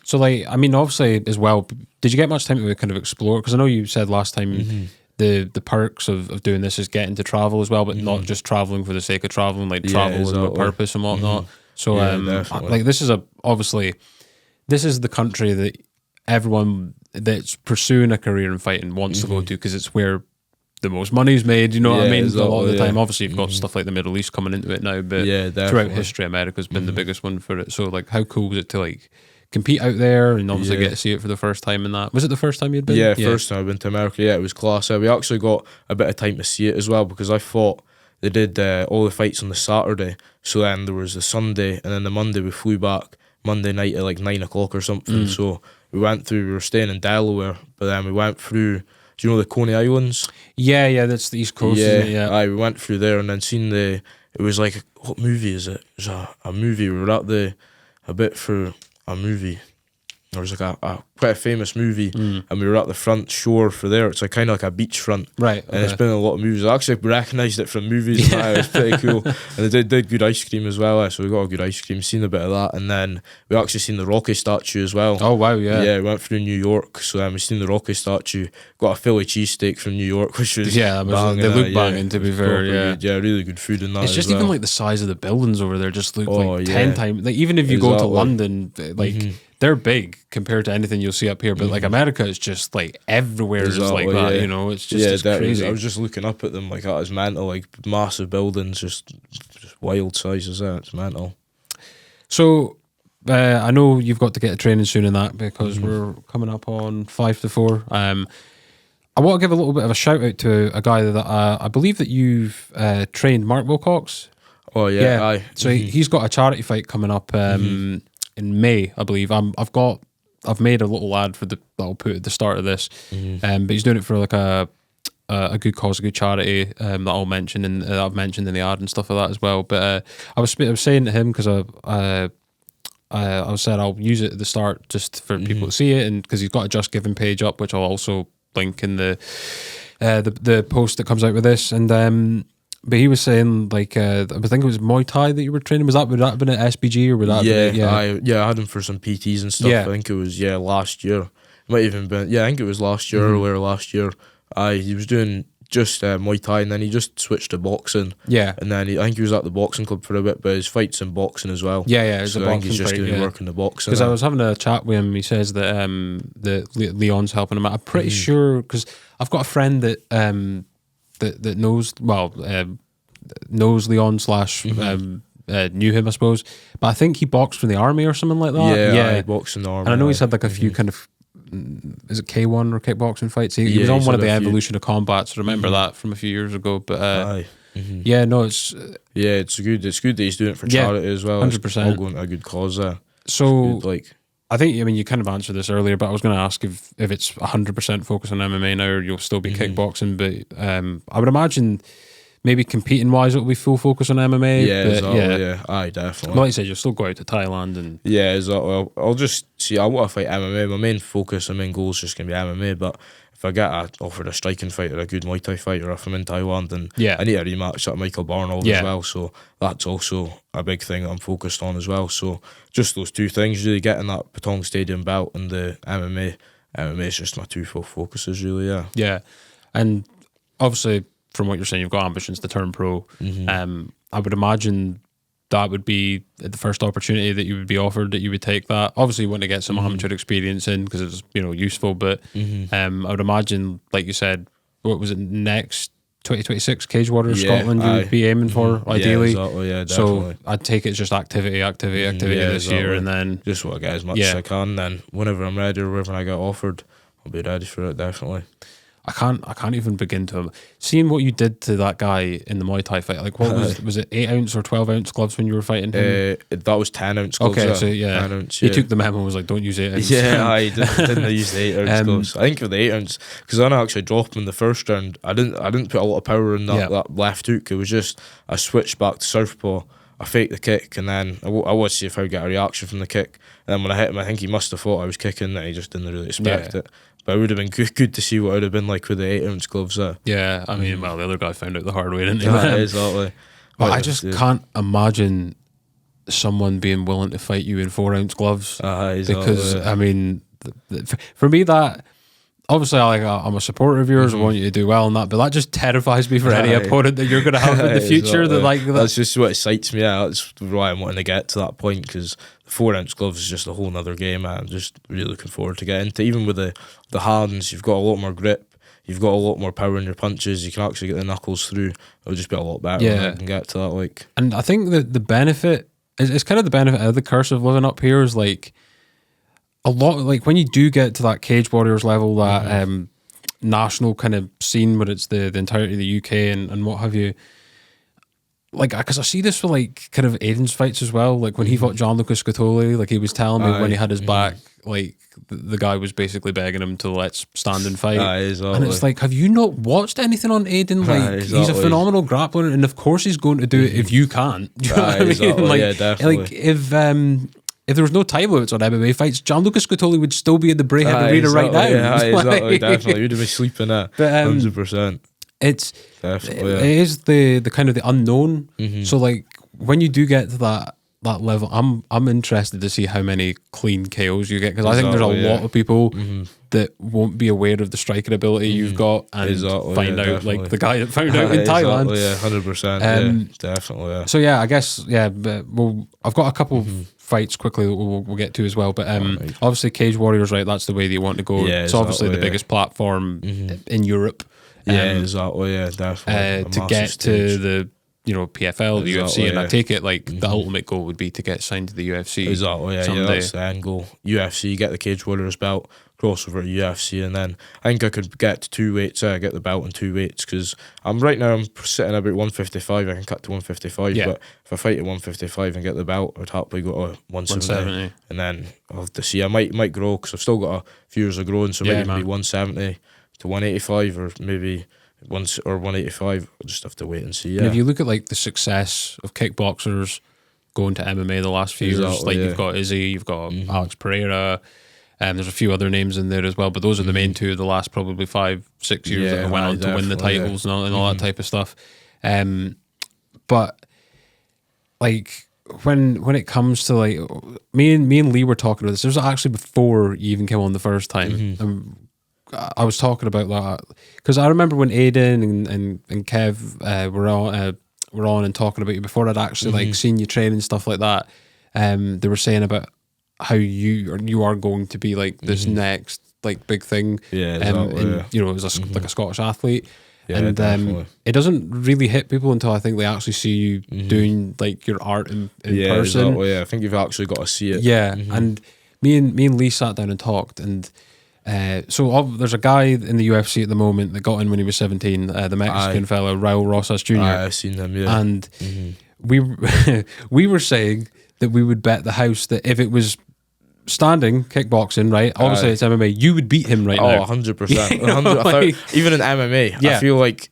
So, like, I mean, obviously as well, did you get much time to kind of explore? Because I know you said last time the perks of doing this is getting to travel as well, but not just traveling for the sake of traveling, like travel with purpose and whatnot. So, like, this is obviously the country that everyone that's pursuing a career in fighting wants to go to because it's where the most money's made, you know what I mean? A lot of the time, obviously you've got stuff like the Middle East coming into it now, but throughout history, America's been the biggest one for it. So, like, how cool was it to, like, compete out there and obviously get to see it for the first time in that? Was it the first time you'd been? Yeah, first time I've been to America. Yeah, it was class. We actually got a bit of time to see it as well because I thought they did all the fights on the Saturday. So then there was the Sunday and then the Monday we flew back Monday night at like 9 o'clock or something. So we were staying in Delaware, but then we went through, do you know the Coney Islands? Yeah, that's the East Coast, isn't it? Yeah. We went through there and then seen it was like, what movie is it? It was a movie. We were at a bit for a movie. There was like a quite a famous movie, and we were at the front shore for there. It's like kind of like a beachfront, right? And it's been in a lot of movies. I actually recognised it from movies. And it's pretty cool. And they did good ice cream as well. So we got a good ice cream. Seen a bit of that, and then we actually seen the Rocky statue as well. Oh wow, yeah. We went through New York, so then we seen the Rocky statue. Got a Philly cheesesteak from New York, which was they look banging. To be fair, good, really good food in that. It's just even like the size of the buildings over there just look like 10 times. Like even if you go to London, like. They're big compared to anything you'll see up here, but like America is just like everywhere is like that, you know. It's just crazy. I was just looking up at them like that. It's mental, like massive buildings, just wild sizes. It's mental. So I know you've got to get to training soon in that because we're coming up on 5 to 4. I want to give a little bit of a shout out to a guy that I believe that you've trained, Mark Wilcox. Oh yeah, aye. So he's got a charity fight coming up. In May, I believe. I've made a little ad that I'll put at the start of this, but he's doing it for like a good cause, a good charity that I've mentioned in the ad and stuff like that as well. But I was saying to him because I said I'll use it at the start just for people to see it, and because he's got a Just Giving page up, which I'll also link in the post that comes out with this, and. But he was saying, like, I think it was Muay Thai that you were training. Would that have been at SBG or would that? I had him for some PTs and stuff. I think it was last year. It might even been I think it was last year, earlier last year. He was doing just Muay Thai and then he just switched to boxing. Yeah, and then I think he was at the boxing club for a bit, but his fights in boxing as well. So I think he's just doing work in the boxing. Because I was having a chat with him. He says that Leon's helping him out. I'm pretty sure because I've got a friend that that knows Leon / knew him, I suppose. But I think he boxed from the army or something like that. He boxed in the army. And I know he's had like a few kind of, is it K1 or kickboxing fights? He was on one of the Evolution of Combat, so remember that from a few years ago. But it's it's good. It's good that he's doing it for charity as well. 100%. All going to a good cause there. So I think, you kind of answered this earlier, but I was going to ask if it's 100% focus on MMA now or you'll still be kickboxing. But I would imagine maybe competing wise it'll be full focus on MMA. Aye, definitely. Like I said, you'll still go out to Thailand and I'll just see. I want to fight MMA. My main focus, my main goal is just going to be MMA. But if I get offered a striking fight or a good Muay Thai fight, or if I'm in Thailand, then I need a rematch at Michael Barnold as well. So that's also a big thing that I'm focused on as well. So just those two things, really getting that Patong Stadium belt and the MMA. MMA is just my two full focuses, really. Yeah, and obviously, from what you're saying, you've got ambitions to turn pro. I would imagine that would be the first opportunity that you would be offered, that you would take that? Obviously, you want to get some amateur experience in because it's, you know, useful. But I would imagine, like you said, what was it next? 2026 Cage Warriors Scotland you would be aiming for, ideally. Yeah, exactly, yeah, definitely. So I'd take it as just activity this year, and then just want to get as much as I can. Then whenever I'm ready or whenever I get offered, I'll be ready for it, definitely. I can't even begin to seeing what you did to that guy in the Muay Thai fight. Like, what was it 8 ounce or 12 ounce gloves when you were fighting him? That was 10 ounce gloves. Okay, so 10 ounce, he took the memo and was like, "Don't use 8 ounce." Yeah, I didn't use the 8 ounce gloves. I think with the 8 ounce, because when I actually dropped him in the first round, I didn't put a lot of power in that left hook. It was just I switched back to southpaw. I faked the kick, and then I would see if I would get a reaction from the kick. And then when I hit him, I think he must have thought I was kicking, and he just didn't really expect it. But it would have been good to see what it would have been like with the 8 ounce gloves there. Yeah, I mean, well, the other guy found out the hard way, didn't he? Yeah, exactly. But I just can't imagine someone being willing to fight you in 4 ounce gloves. Exactly. Because, I mean, for me, that... Obviously, I'm a supporter of yours. I want you to do well on that, but that just terrifies me for any opponent that you're going to have in the future. Exactly. That's just what excites me. Yeah, that's why I'm wanting to get to that point, because the 4 ounce gloves is just a whole nother game. I'm just really looking forward to getting into. Even with the hands, you've got a lot more grip. You've got a lot more power in your punches. You can actually get the knuckles through. It'll just be a lot better when I can get to that. Like, and I think that the benefit is kind of the benefit of the curse of living up here is like. A lot, like when you do get to that Cage Warriors level, that national kind of scene where it's the entirety of the UK and what have you, like, because I see this with like kind of Aiden's fights as well. Like when he fought Gianluca Scatoli, like he was telling me when he had his back, like the guy was basically begging him to let's stand and fight. Exactly. And it's like, have you not watched anything on Aiden? Like he's a phenomenal grappler, and of course he's going to do it if you can't. Do you know what I mean? Like, yeah, definitely. Like if there was no time limits on MMA fights, Gianluca Scatoli would still be in the Braehead Arena right now. Yeah, exactly, definitely. You'd be sleeping at 100%. It's definitely, it is the kind of the unknown. So like when you do get to that level, I'm interested to see how many clean KOs you get, because I think there's a lot of people that won't be aware of the striking ability you've got and find out definitely. like the guy that found out in Thailand. Yeah, 100%. Definitely. Yeah. So yeah, I guess but I've got a couple fights quickly that we'll get to as well, but obviously Cage Warriors, right? That's the way that you want to go. Yeah, it's obviously the biggest platform in Europe. Yeah, exactly. Yeah, definitely. To get to the PFL, the UFC, and I take it like the ultimate goal would be to get signed to the UFC. Exactly. Yeah, that's the end goal. UFC, get the Cage Warriors belt, cross over to UFC, and then I think I could get to 2 weights. Get the belt in 2 weights, because I'm sitting about 155. I can cut to 155, but if I fight at 155 and get the belt, I'd happily go to 170, and then I'll have to see. I might grow, because I've still got a few years of growing, so maybe 170 to 185, or maybe 185. I'll just have to wait and see. Yeah. And if you look at like the success of kickboxers going to MMA the last few years, like you've got Izzy, you've got Alex Pereira, and there's a few other names in there as well, but those are the main two of the last probably 5-6 years that went on to win the titles and all that type of stuff. But like when it comes to like me and Lee were talking about this. This was actually before you even came on the first time. I was talking about that because I remember when Aiden and Kev were on and talking about you before I'd actually like seen you train and stuff like that. They were saying about how you are going to be like this next like big thing. Yeah, exactly, as like a Scottish athlete. Yeah, and it doesn't really hit people until I think they actually see you doing like your art in person. Exactly, yeah, I think you've actually got to see it. Yeah, and me and Lee sat down and talked, and so there's a guy in the UFC at the moment that got in when he was 17, the Mexican fellow Raul Rosas Jr. I've seen him, yeah. And we were saying that we would bet the house that if it was standing kickboxing, right? Obviously, it's MMA. You would beat him right now. 100%. Even in MMA, I feel like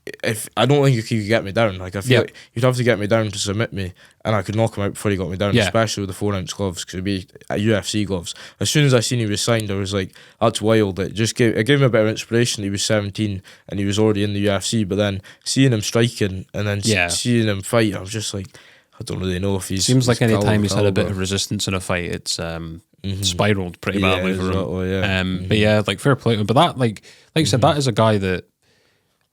I don't think you could get me down. Like I feel like you'd have to get me down to submit me, and I could knock him out before he got me down. Especially with the 4 ounce gloves, because it'd be UFC gloves. As soon as I seen he was signed, I was like, "That's wild." It gave me a bit of inspiration. He was 17 and he was already in the UFC, but then seeing him striking and then seeing him fight, I was just like, I don't really know if he's. Seems like any time he's had a bit of resistance in a fight, it's spiraled pretty badly for him. But yeah, like fair play to him. But that, like you said, that is a guy that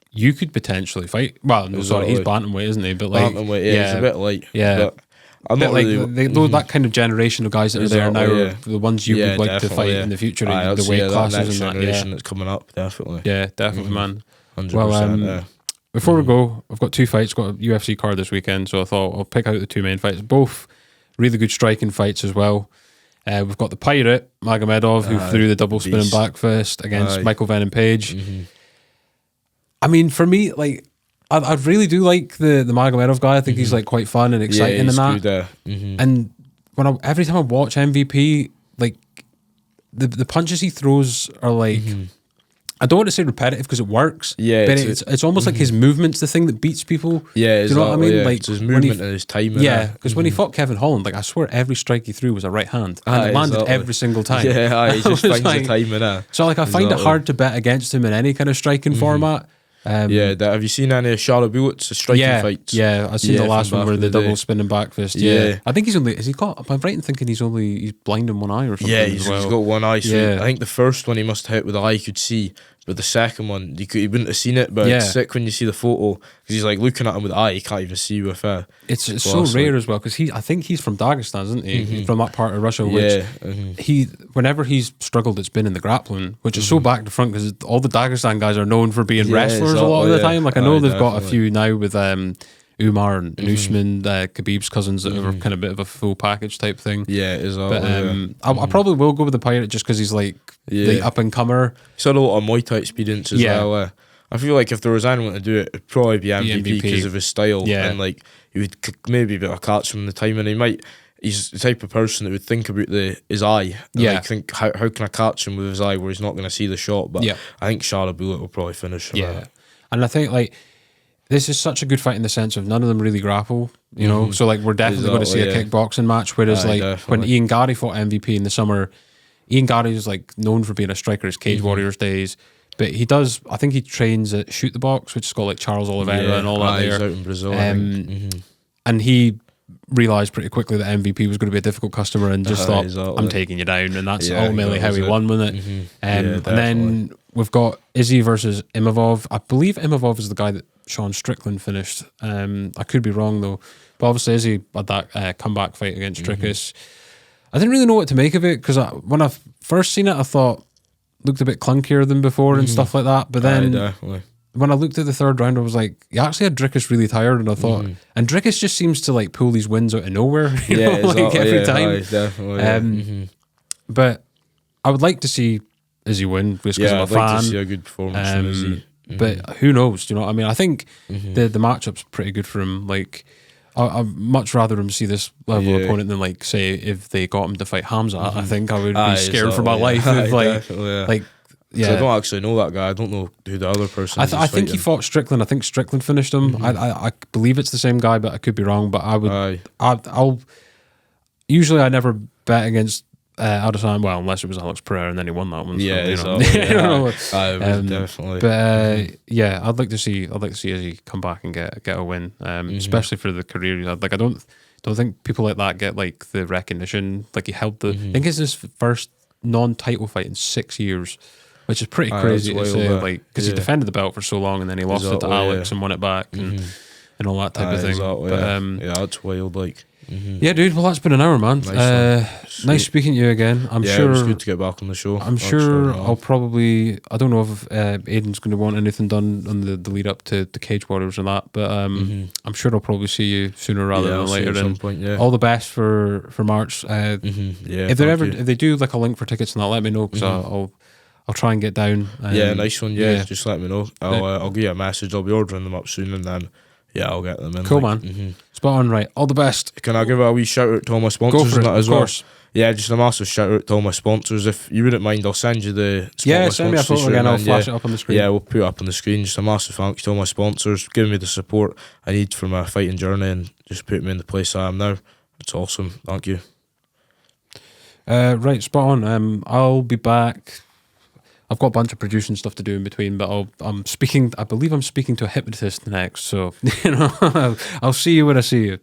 you could potentially fight. Well, no, sorry, he's bantamweight, isn't he? But like bantamweight, he's a bit light. Yeah. But I'm not like really. that kind of generation of guys that are there now Exactly, are the ones you would like to definitely, fight yeah. in the future, Aye, in the I'd weight say that classes next and that. generation Yeah, that's coming up, definitely. yeah, definitely, man. 100%. Well, Yeah. before we go, I've got 2 fights. Got a UFC card this weekend, so I thought I'll pick out the 2 main fights. Both really good striking fights as well. We've got the Pirate Magomedov, who threw the double spinning beast. back fist against Michael Venom Page. I mean, for me, like, I really do like the Magomedov guy. I think he's like quite fun and exciting he's and that. good, And every time I watch MVP, like the punches he throws are like, I don't want to say repetitive because it works. Yeah, but it's almost like his movement's the thing that beats people. Yeah, do you know what I mean? yeah. Like It's his when movement and his timing. yeah, because when he fought Kevin Holland, like I swear every strike he threw was a right hand, and Aye, it landed exactly. every single time. Yeah, he I just was finds like- the timing. So like I find it Exactly. hard to bet against him in any kind of striking format. Yeah, have you seen any of Charlotte Bullett's striking fights? Yeah, I've seen Yeah, the last from one back where in the the double day. spinning back fist. Yeah. Yeah. I think he's only. Is he got? Am I right in thinking he's blind in one eye or something? Yeah, as he's well? got one eye. So Yeah. I think the first one he must have hit with the eye you could see, but the second one he wouldn't have seen it. But Yeah. it's sick when you see the photo because he's like looking at him with the eye, you can't even see with. It's so glass, rare like- as well because I think he's from Dagestan, isn't he? From that part of Russia, which whenever he's struggled, it's been in the grappling, which is so back to front because all the Dagestan guys are known for being Yeah, wrestlers a lot of the exactly, time. Like I yeah. know Aye, they've got a definitely. few now with Umar and Usman, Khabib's cousins that are kind of a bit of a full package type thing. Yeah, it is. But I probably will go with the Pirate just because he's like the Yeah. up and comer. He's had a lot of Muay Thai experience as Yeah. well. I feel like if there was anyone to do it, it'd probably be MVP MVP. because of his style. Yeah. And like he would maybe be able to catch him in the time, and he's the type of person that would think about his eye. And Yeah. like think how can I catch him with his eye where he's not going to see the shot? But Yeah. I think Charlotte Bullet will probably finish him. Yeah. And I think like this is such a good fight in the sense of none of them really grapple, you know. So like we're definitely going to see a Exactly, kickboxing match. Whereas Aye, like when definitely. Ian Gary fought MVP in the summer, Ian Gary is like known for being a striker his Cage Warriors days. But he does, I think he trains at Shoot the Box, which is called like Charles Oliveira and all that He's there. out in Brazil. I think. And he realised pretty quickly that MVP was going to be a difficult customer and just thought, exactly. I'm taking you down. And that's Yeah, ultimately that how was he it. won with it. And then we've got Izzy versus Imavov. I believe Imavov is the guy that Sean Strickland finished. I could be wrong though. But obviously Izzy had that comeback fight against Strickus. I didn't really know what to make of it because when I first seen it, I thought looked a bit clunkier than before and stuff like that. But then definitely. when I looked at the third round, I was like, he actually had Drickus really tired, and I thought, and Drickus just seems to like pull these wins out of nowhere, you know, like every time. Definitely. But I would like to see Izzy win just because Yeah, I'm I'd a like fan. to see a good performance from Izzy. But who knows? Do you know what I mean? I think the matchup's pretty good for him. Like, I'd much rather him see this level of Yeah. opponent than like say if they got him to fight Hamza. I think I would be Aye, scared for my exactly, life yeah. if Aye, like definitely, yeah. like 'Cause I yeah. don't actually know that guy. I don't know who the other person is. I think he fighting. fought Strickland. I think Strickland finished him. I believe it's the same guy, but I could be wrong. But I would. Aye. I'll. Usually, I never bet against Adesanya. Well, unless it was Alex Pereira, and then he won that one. Yeah, so, exactly. you know. Aye, definitely. But yeah, I'd like to see Izzy come back and get a win, especially for the career he's had. Like I don't think people like that get like the recognition. Like he held the. I think it's his first non-title fight in 6 years. Which is pretty crazy to that's say, wild, like because he defended the belt for so long and then he lost it to Exactly, Alex and won it back and all that type of thing. Exactly, But, yeah, that's wild. Like, yeah, dude. Well, that's been an hour, man. Nice Nice speaking to you again. I'm yeah, sure. it was good to get back on the show. I'm That's sure right, I'll probably. I don't know if Aiden's going to want anything done on the lead up to the Cage Warriors and that, but I'm sure I'll probably see you sooner rather Yeah, than I'll see you later. at some And point, yeah. all the best for March. Yeah, If they if they do like a link for tickets and that, let me know because I'll try and get down. yeah, nice one. Yeah, yeah. just let me know. I'll give you a message. I'll be ordering them up soon, and then I'll get them in. Cool, like, man. Spot on, right? All the best. Can I give a wee shout out to all my sponsors Go for and it, that as of well? course. Yeah, just a massive shout out to all my sponsors. If you wouldn't mind, I'll send you the Yeah, send me a photo again. I'll flash yeah. it up on the screen. Yeah, we'll put it up on the screen. Just a massive thanks to all my sponsors, giving me the support I need for my fighting journey and just putting me in the place I am now. It's awesome. Thank you. Right, spot on. I'll be back. I've got a bunch of producing stuff to do in between, but I believe I'm speaking to a hypnotist next, so you know, I'll see you when I see you.